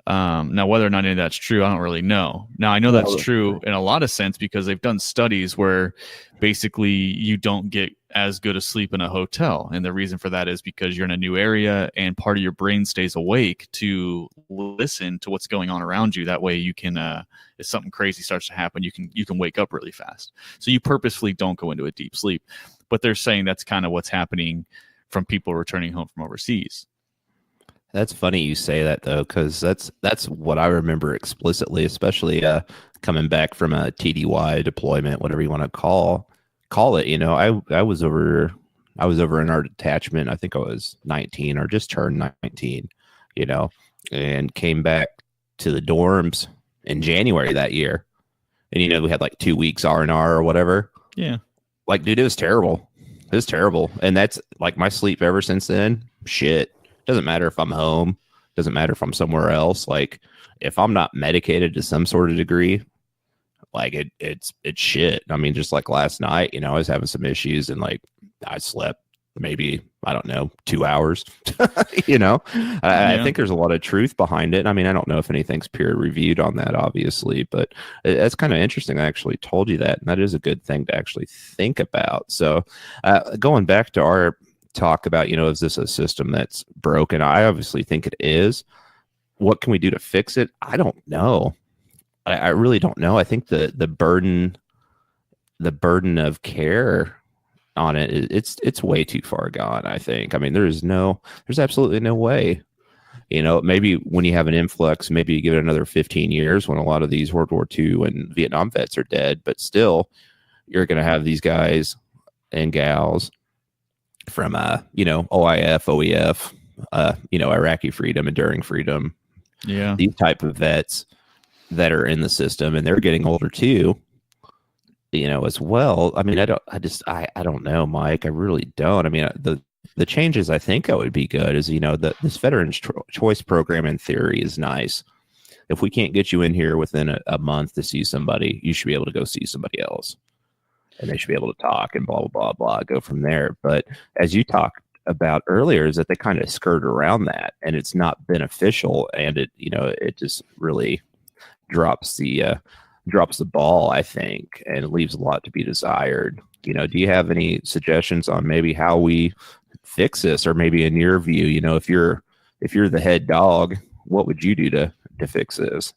Now, whether or not any of that's true, I don't really know. Now, I know that's true in a lot of sense because they've done studies where basically you don't get as good a sleep in a hotel. And the reason for that is because you're in a new area and part of your brain stays awake to listen to what's going on around you. That way you can, if something crazy starts to happen, you can wake up really fast. So you purposefully don't go into a deep sleep. But they're saying that's kind of what's happening from people returning home from overseas. That's funny you say that though, because that's what I remember explicitly, especially coming back from a TDY deployment, whatever you want to call it. I was over in our detachment. I think I was 19 or just turned 19, and came back to the dorms in January that year, and we had like 2 weeks R&R or whatever. Yeah, like dude, it was terrible. It was terrible, and that's like my sleep ever since then. Shit. Doesn't matter if I'm home. Doesn't matter if I'm somewhere else. Like if I'm not medicated to some sort of degree, like it's shit. I mean, just like last night, I was having some issues and like I slept maybe, I don't know, 2 hours. I think there's a lot of truth behind it. I mean, I don't know if anything's peer reviewed on that, obviously, but it's kind of interesting. I actually told you that, and that is a good thing to actually think about. So going back to our talk about, is this a system that's broken? I obviously think it is. What can we do to fix it? I don't know. I really don't know. I think the burden of care on it, it's way too far gone. I think. I mean, there's absolutely no way. Maybe when you have an influx, maybe you give it another 15 years when a lot of these World War II and Vietnam vets are dead, but still, you're going to have these guys and gals from OIF, OEF, Iraqi freedom, enduring freedom. Yeah. These type of vets that are in the system, and they're getting older too, as well. I mean, I don't know, Mike. I really don't. I mean, the changes I think that would be good is, this Veterans Choice Program in theory is nice. If we can't get you in here within a month to see somebody, you should be able to go see somebody else. And they should be able to talk and blah, blah, blah, blah, go from there. But as you talked about earlier, is that they kind of skirt around that, and it's not beneficial, and it just really drops the ball, I think, and it leaves a lot to be desired. Do you have any suggestions on maybe how we fix this, or maybe in your view, if you're the head dog, what would you do to fix this?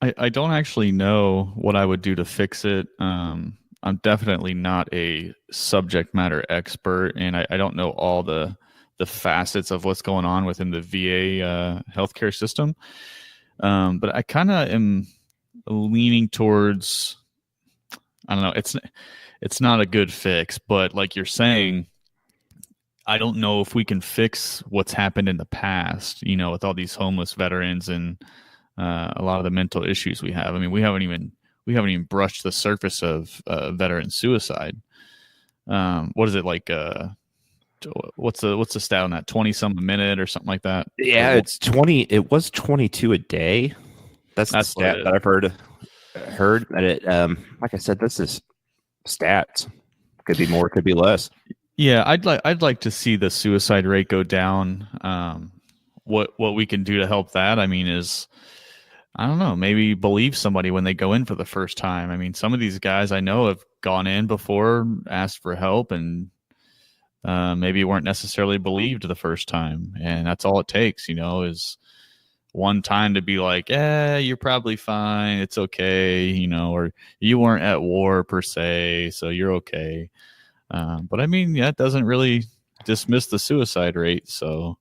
I don't actually know what I would do to fix it. I'm definitely not a subject matter expert, and I don't know all the facets of what's going on within the VA healthcare system. But I kind of am leaning towards, I don't know, it's not a good fix, but like you're saying, I don't know if we can fix what's happened in the past, with all these homeless veterans and a lot of the mental issues we have. I mean, we haven't even brushed the surface of veteran suicide. What is it like? What's the stat on that? 20 some a minute or something like that? Yeah, it's 20. It was 22 a day. That's the stat that I've heard that it. Like I said, this is stats. Could be more, could be less. Yeah, I'd like to see the suicide rate go down. What we can do to help that, I mean, is, I don't know, maybe believe somebody when they go in for the first time. I mean, some of these guys I know have gone in before, asked for help, and maybe weren't necessarily believed the first time. And that's all it takes, is one time to be like, you're probably fine. It's okay. Or you weren't at war per se, so you're okay. But I mean, that doesn't really dismiss the suicide rate. So,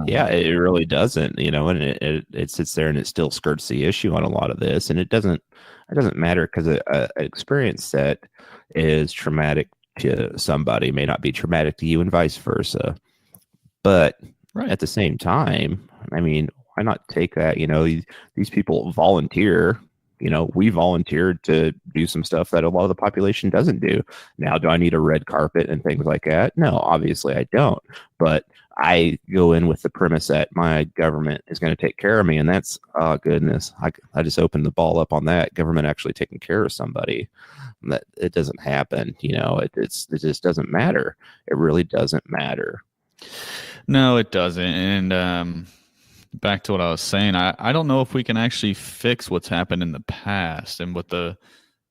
Yeah, it really doesn't, and it sits there and it still skirts the issue on a lot of this, and it doesn't matter because an experience that is traumatic to somebody may not be traumatic to you and vice versa. But right. At the same time, I mean, why not take that? These people volunteer. We volunteered to do some stuff that a lot of the population doesn't do. Now, do I need a red carpet and things like that? No, obviously I don't. But I go in with the premise that my government is going to take care of me. And that's, oh, goodness, I just opened the ball up on that. Government actually taking care of somebody. That it doesn't happen. It just doesn't matter. It really doesn't matter. No, it doesn't. And back to what I was saying, I don't know if we can actually fix what's happened in the past, and what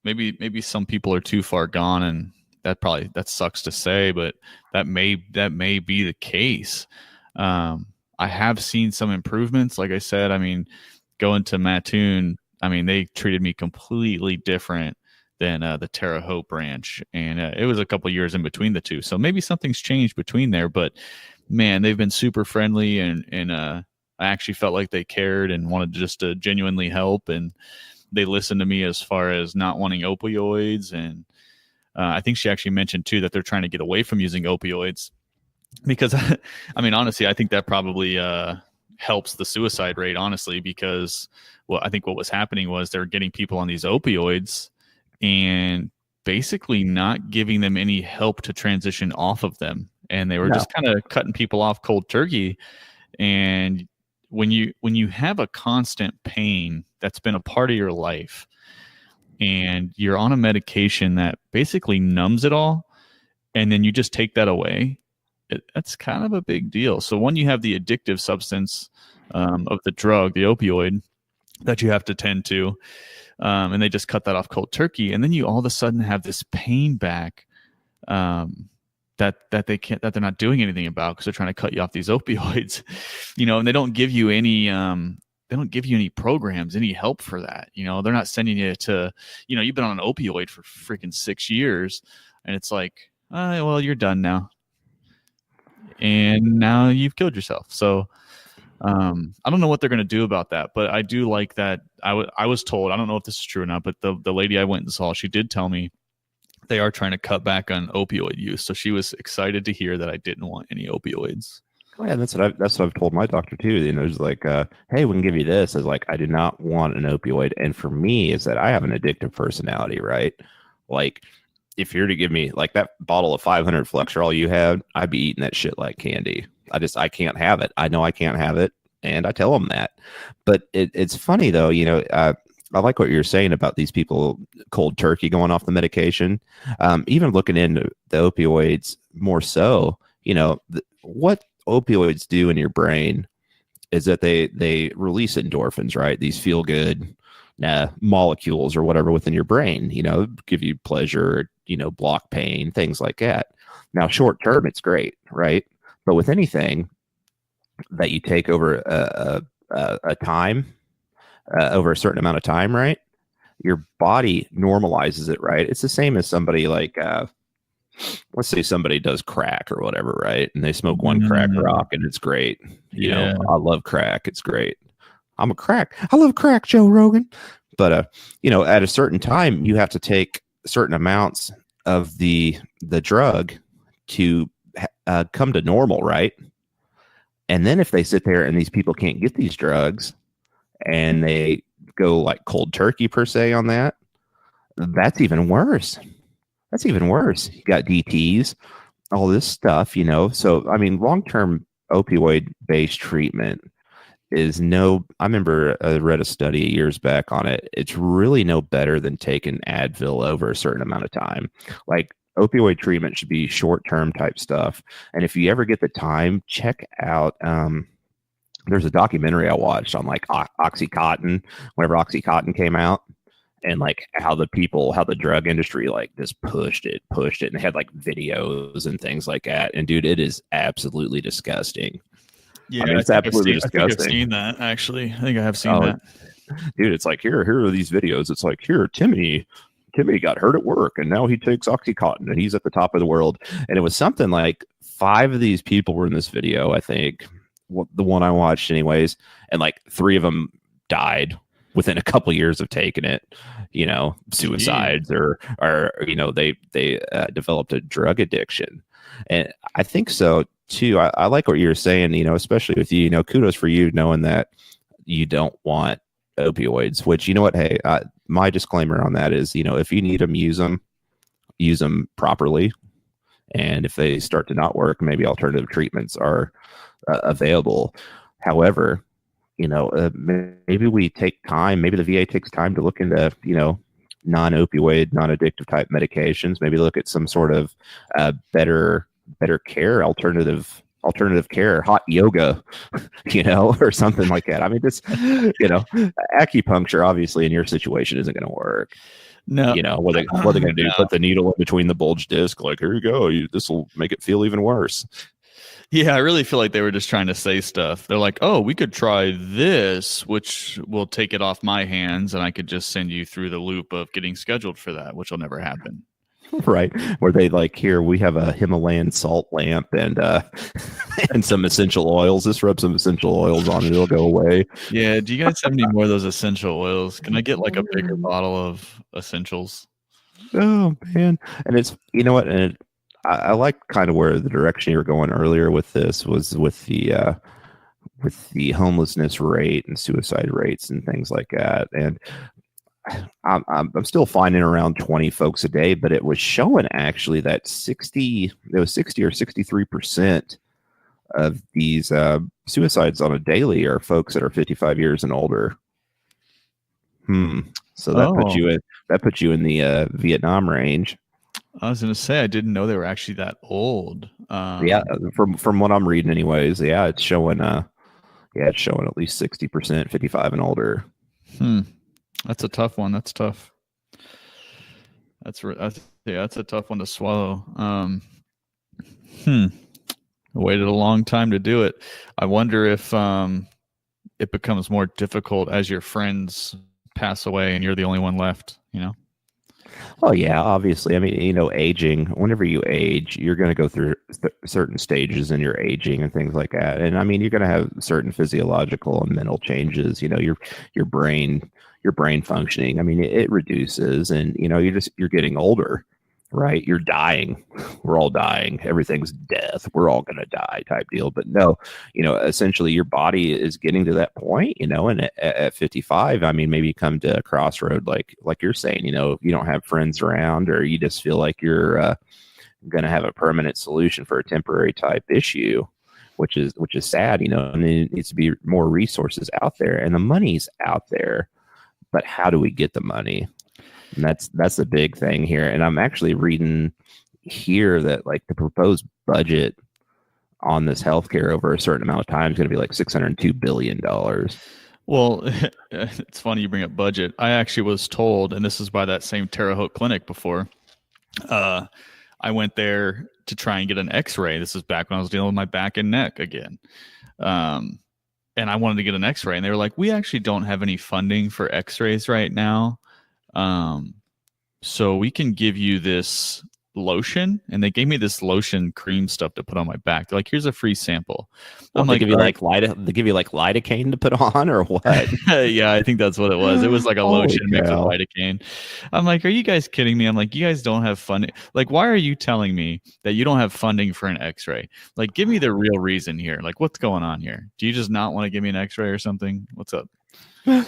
maybe some people are too far gone, and that sucks to say, but that may be the case. I have seen some improvements. Like I said, I mean, going to Mattoon, I mean, they treated me completely different than the Terre Haute branch, and it was a couple years in between the two, so maybe something's changed between there. But man, they've been super friendly, and I actually felt like they cared and wanted just to genuinely help, and they listened to me as far as not wanting opioids. And I think she actually mentioned too that they're trying to get away from using opioids, because I mean, honestly, I think that probably helps the suicide rate, honestly, because I think what was happening was they're getting people on these opioids and basically not giving them any help to transition off of them. And they were just kind of cutting people off cold turkey. And when you have a constant pain that's been a part of your life, and you're on a medication that basically numbs it all, and then you just take that away, that's kind of a big deal. So when you have the addictive substance of the drug, the opioid, that you have to tend to, and they just cut that off cold turkey, and then you all of a sudden have this pain back that they're not doing anything about because they're trying to cut you off these opioids, and they don't give you any programs, any help for that. They're not sending you to, you've been on an opioid for freaking 6 years, and it's like, well, you're done now, and now you've killed yourself. So I don't know what they're going to do about that, but I do like that. I was told, I don't know if this is true or not, but the lady I went and saw, she did tell me they are trying to cut back on opioid use. So she was excited to hear that I didn't want any opioids. Oh, yeah, that's what I've told my doctor too. It's like, hey, we can give you this. I was like, I do not want an opioid. And for me, is that I have an addictive personality, right? Like, if you're to give me like that bottle of 500 Flexerol you had, I'd be eating that shit like candy. I can't have it. I know I can't have it, and I tell them that. But it's funny though, I like what you're saying about these people cold turkey going off the medication. Even looking into the opioids more so, what opioids do in your brain is that they release endorphins, right? These feel good molecules or whatever within your brain, give you pleasure, block pain, things like that. Now, short term, it's great, right? But with anything that you take over a time, over a certain amount of time, right? Your body normalizes it, right? It's the same as somebody like, let's say somebody does crack or whatever, right? And they smoke one crack rock and it's great. I love crack. It's great. I love crack, Joe Rogan. But, at a certain time, you have to take certain amounts of the drug to come to normal, right? And then if they sit there and these people can't get these drugs and they go like cold turkey per se on that, that's even worse. You got DTs, all this stuff, So, I mean, long-term opioid-based treatment is I remember I read a study years back on it. It's really no better than taking Advil over a certain amount of time. Like, opioid treatment should be short-term type stuff. And if you ever get the time, check out, there's a documentary I watched on like Oxycontin, whenever Oxycontin came out, and like how the drug industry like just pushed it and had like videos and things like that. And dude, it is absolutely disgusting. Yeah, I mean, it's absolutely I think I've disgusting. seen that actually. I think I have seen Oh, that. dude, it's like here are these videos. It's like here, Timmy got hurt at work, and now he takes OxyContin, and he's at the top of the world. And it was something like 5 of these people were in this video, I think, the one I watched, anyways, and like 3 of them died within a couple years of taking it. You know, Jeez. suicides or you know they developed a drug addiction, and I think so too. I like what you're saying. You know, especially with you. You know, kudos for you knowing that you don't want opioids. Which you know what? Hey, my disclaimer on that is, you know, if you need them, use them properly. And if they start to not work, maybe alternative treatments are available. However, you know, maybe we take time, maybe the VA takes time to look into, you know, non-opioid, non-addictive type medications, maybe look at some sort of better care, alternative care, hot yoga, you know, or something like that. I mean, this, you know, acupuncture obviously in your situation isn't going to work. No. You know, what they going to do? No. Put the needle in between the bulge disc, like, here you go. This will make it feel even worse. Yeah, I really feel like they were just trying to say stuff. They're like, "Oh, we could try this, which will take it off my hands, and I could just send you through the loop of getting scheduled for that, which will never happen." Right, where they like, here we have a Himalayan salt lamp and and some essential oils. Just rub some essential oils on it; it'll go away. Yeah. Do you guys have any more of those essential oils? Can I get like a bigger bottle of essentials? Oh man, and it's, you know what, and I like kind of where the direction you were going earlier with this was with the homelessness rate and suicide rates and things like that. And I'm still finding around 20 folks a day, but it was showing actually that 60 or 63% of these suicides on a daily are folks that are 55 years and older. So that puts you in the Vietnam range. I was going to say I didn't know they were actually that old. Yeah, from what I'm reading, anyways. Yeah, it's showing. It's showing at least 60%, 55 and older. That's a tough one. That's tough. That's a tough one to swallow. I waited a long time to do it. I wonder if it becomes more difficult as your friends pass away and you're the only one left, you know? Oh yeah, obviously. I mean, you know, aging, whenever you age, you're going to go through certain stages in your aging and things like that. And I mean, you're going to have certain physiological and mental changes, you know, your brain functioning. I mean, it reduces, and you know, you're getting older. Right, you're dying. We're all dying. Everything's death. We're all going to die type deal. But no, you know, essentially your body is getting to that point, you know, and at 55, I mean, maybe you come to a crossroad, like you're saying, you know, if you don't have friends around, or you just feel like you're going to have a permanent solution for a temporary type issue, which is sad, you know, and there needs to be more resources out there, and the money's out there. But how do we get the money? And that's the big thing here. And I'm actually reading here that like the proposed budget on this healthcare over a certain amount of time is going to be like $602 billion. Well, it's funny you bring up budget. I actually was told, and this is by that same Terre Haute clinic before, I went there to try and get an x-ray. This is back when I was dealing with my back and neck again. And I wanted to get an x-ray, and they were like, we actually don't have any funding for x-rays right now. So we can give you this lotion, and they gave me this lotion cream stuff to put on my back. They're like, here's a free sample. Well, they give you like lidocaine to put on, or what? Yeah, I think that's what it was. It was like a lotion mixed with lidocaine. I'm like, are you guys kidding me? I'm like, you guys don't have funding. Like, why are you telling me that you don't have funding for an x-ray? Like, give me the real reason here. Like, what's going on here? Do you just not want to give me an x-ray or something? What's up?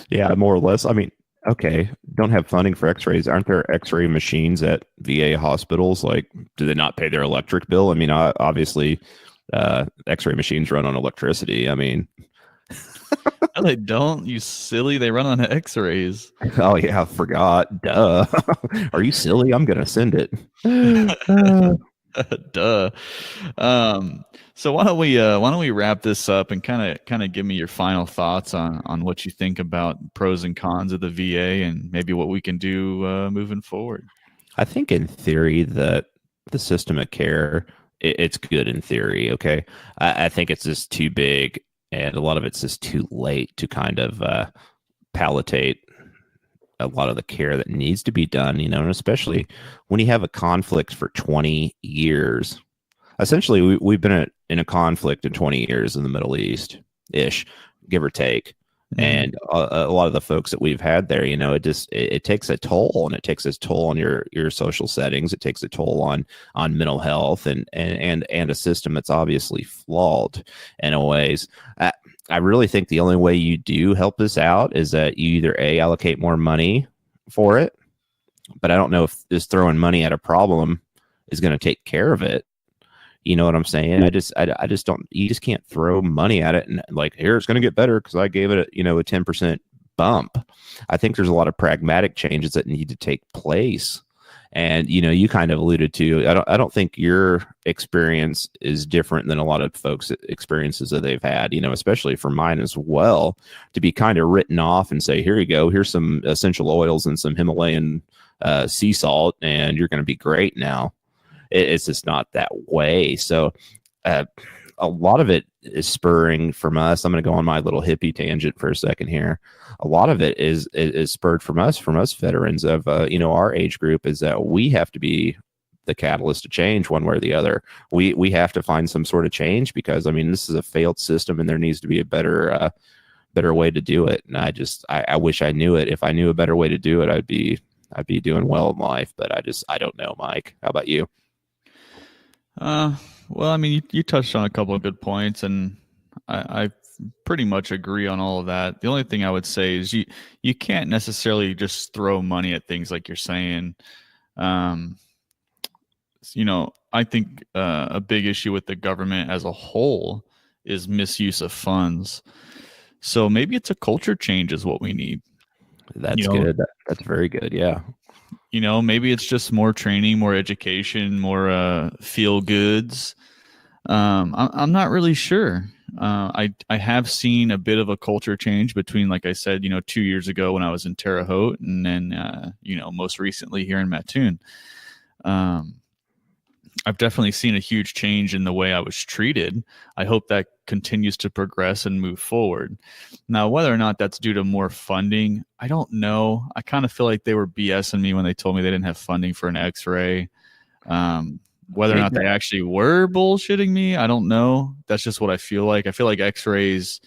Yeah, more or less. I mean, okay, don't have funding for x-rays. Aren't there x-ray machines at VA hospitals? Like, do they not pay their electric bill? I mean, obviously, x-ray machines run on electricity. I mean, no, they don't, you silly. They run on x-rays. Oh yeah, I forgot. Duh. Are you silly? I'm gonna send it. Duh. So why don't we wrap this up and kind of give me your final thoughts on what you think about pros and cons of the VA and maybe what we can do moving forward. I think in theory that the system of care, it's good in theory. Okay. I think it's just too big and a lot of it's just too late to kind of palliate a lot of the care that needs to be done, you know, and especially when you have a conflict for 20 years. Essentially, we've been in a conflict in 20 years in the Middle East ish, give or take. And a lot of the folks that we've had there, you know, it takes a toll, and it takes a toll on your social settings. It takes a toll on mental health and a system that's obviously flawed in a ways. I really think the only way you do help this out is that you either allocate more money for it, but I don't know if just throwing money at a problem is going to take care of it. You know what I'm saying? I just don't, you just can't throw money at it and like, here, it's going to get better because I gave it a 10% bump. I think there's a lot of pragmatic changes that need to take place. And, you know, you kind of alluded to, I don't think your experience is different than a lot of folks' experiences that they've had, you know, especially for mine as well, to be kind of written off and say, here you go, here's some essential oils and some Himalayan sea salt, and you're going to be great now. It's just not that way. So a lot of it is spurring from us. I'm going to go on my little hippie tangent for a second here. A lot of it is spurred from us veterans of, our age group, is that we have to be the catalyst to change one way or the other. We have to find some sort of change because, I mean, this is a failed system and there needs to be a better way to do it. And I wish I knew it. If I knew a better way to do it, I'd be doing well in life, but I don't know, Mike. How about you? Well, I mean, you touched on a couple of good points, and I pretty much agree on all of that. The only thing I would say is you can't necessarily just throw money at things like you're saying. I think a big issue with the government as a whole is misuse of funds. So maybe it's a culture change is what we need. That's good. That's very good. Yeah. You know, maybe it's just more training, more education, more feel goods. I'm not really sure. I have seen a bit of a culture change between, like I said, 2 years ago when I was in Terre Haute, and then most recently here in Mattoon. I've definitely seen a huge change in the way I was treated. I hope that continues to progress and move forward. Now, whether or not that's due to more funding, I don't know. I kind of feel like they were BSing me when they told me they didn't have funding for an X-ray. Whether or not they actually were bullshitting me, I don't know. That's just what I feel like. I feel like X-rays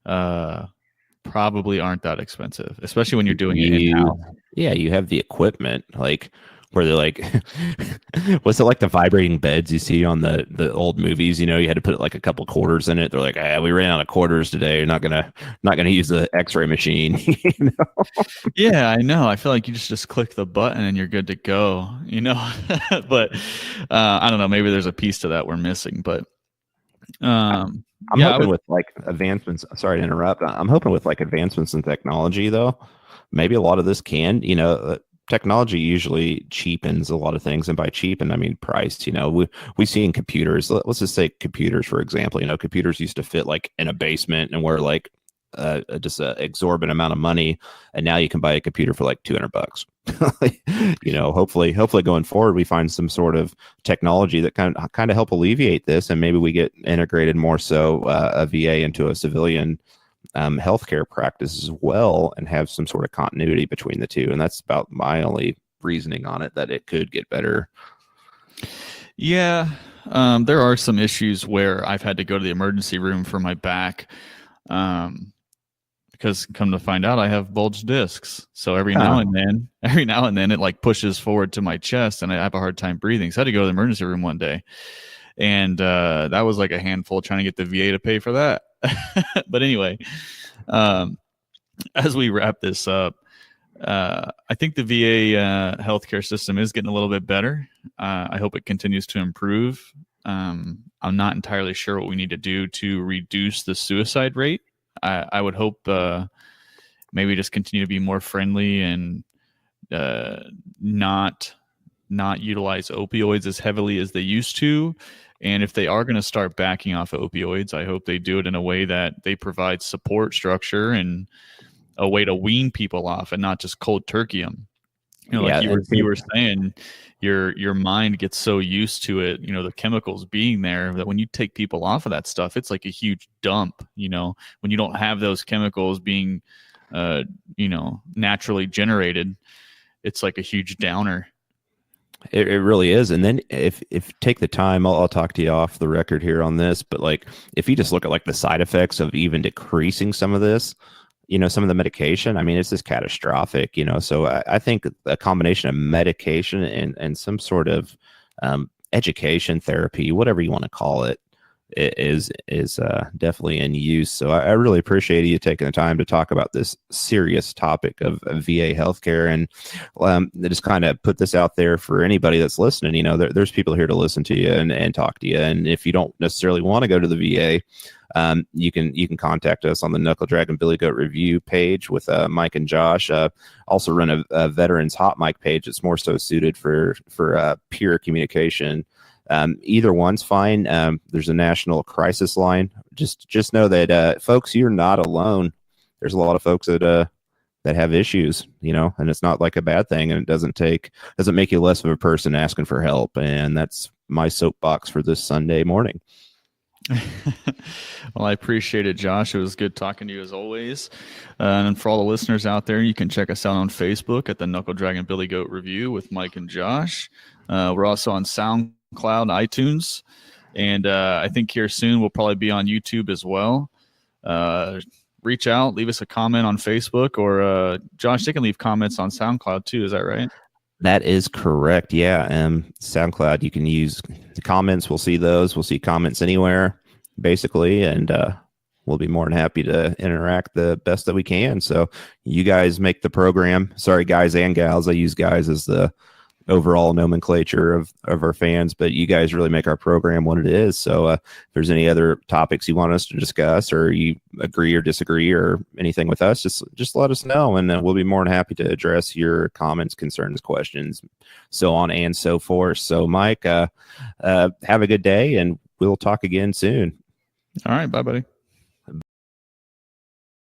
probably aren't that expensive, especially when you're doing it in-house. Yeah, you have the equipment, like where they're like, was it like the vibrating beds you see on the old movies? You had to put like a couple quarters in it. They're like, we ran out of quarters today. You're not gonna use the X-ray machine. Yeah, I know. I feel like you just click the button and you're good to go. But I don't know. Maybe there's a piece to that we're missing. But I'm hoping with like advancements. Sorry to interrupt. I'm hoping with like advancements in technology, though. Maybe a lot of this can, technology usually cheapens a lot of things, and by cheapen I mean price. We see in computers, let's just say computers for example, computers used to fit like in a basement and were like just an exorbitant amount of money, and now you can buy a computer for like $200. Hopefully going forward we find some sort of technology that kind of help alleviate this, and maybe we get integrated more so a VA into a civilian healthcare practice as well, and have some sort of continuity between the two. And that's about my only reasoning on it, that it could get better. Yeah. There are some issues where I've had to go to the emergency room for my back, because come to find out I have bulged discs. So every now and then it like pushes forward to my chest and I have a hard time breathing. So I had to go to the emergency room one day, and that was like a handful trying to get the VA to pay for that. But anyway, as we wrap this up, I think the VA healthcare system is getting a little bit better. I hope it continues to improve. I'm not entirely sure what we need to do to reduce the suicide rate. I would hope maybe just continue to be more friendly and not utilize opioids as heavily as they used to. And if they are going to start backing off of opioids, I hope they do it in a way that they provide support structure and a way to wean people off and not just cold turkey them. You know, like Yeah, you were saying, your mind gets so used to it, you know, the chemicals being there, that when you take people off of that stuff, it's like a huge dump. You know, when you don't have those chemicals being, you know, naturally generated, it's like a huge downer. It really is. And then if take the time, I'll talk to you off the record here on this, but like if you just look at like the side effects of even decreasing some of this, you know, some of the medication, I mean, it's just catastrophic, you know. So I think a combination of medication and some sort of education therapy, whatever you want to call it, is definitely in use. So I really appreciate you taking the time to talk about this serious topic of VA healthcare, and just kind of put this out there for anybody that's listening. You know, there's people here to listen to you and talk to you. And if you don't necessarily want to go to the VA, you can contact us on the Knuckle Dragon Billy Goat Review page with Mike and Josh. Also run a veterans hot mic page that's more so suited for peer communication. Either one's fine. There's a national crisis line. Just know that folks, you're not alone. There's a lot of folks that have issues, you know, and it's not like a bad thing, and it doesn't make you less of a person asking for help. And that's my soapbox for this Sunday morning. Well, I appreciate it, Josh. It was good talking to you as always. And for all the listeners out there, you can check us out on Facebook at the Knuckle Dragon Billy Goat Review with Mike and Josh. We're also on SoundCloud, iTunes, and I think here soon we'll probably be on YouTube as well. Reach out, leave us a comment on Facebook, or Josh, they can leave comments on SoundCloud too. Is that right? That is correct. Yeah. SoundCloud, you can use the comments. We'll see those. We'll see comments anywhere, basically. And we'll be more than happy to interact the best that we can. So you guys make the program. Sorry, guys and gals. I use guys as the overall nomenclature of our fans, but you guys really make our program what it is. So if there's any other topics you want us to discuss, or you agree or disagree or anything with us, just let us know, and we'll be more than happy to address your comments, concerns, questions, so on and so forth. So Mike, have a good day, and we'll talk again soon. All right. Bye, buddy.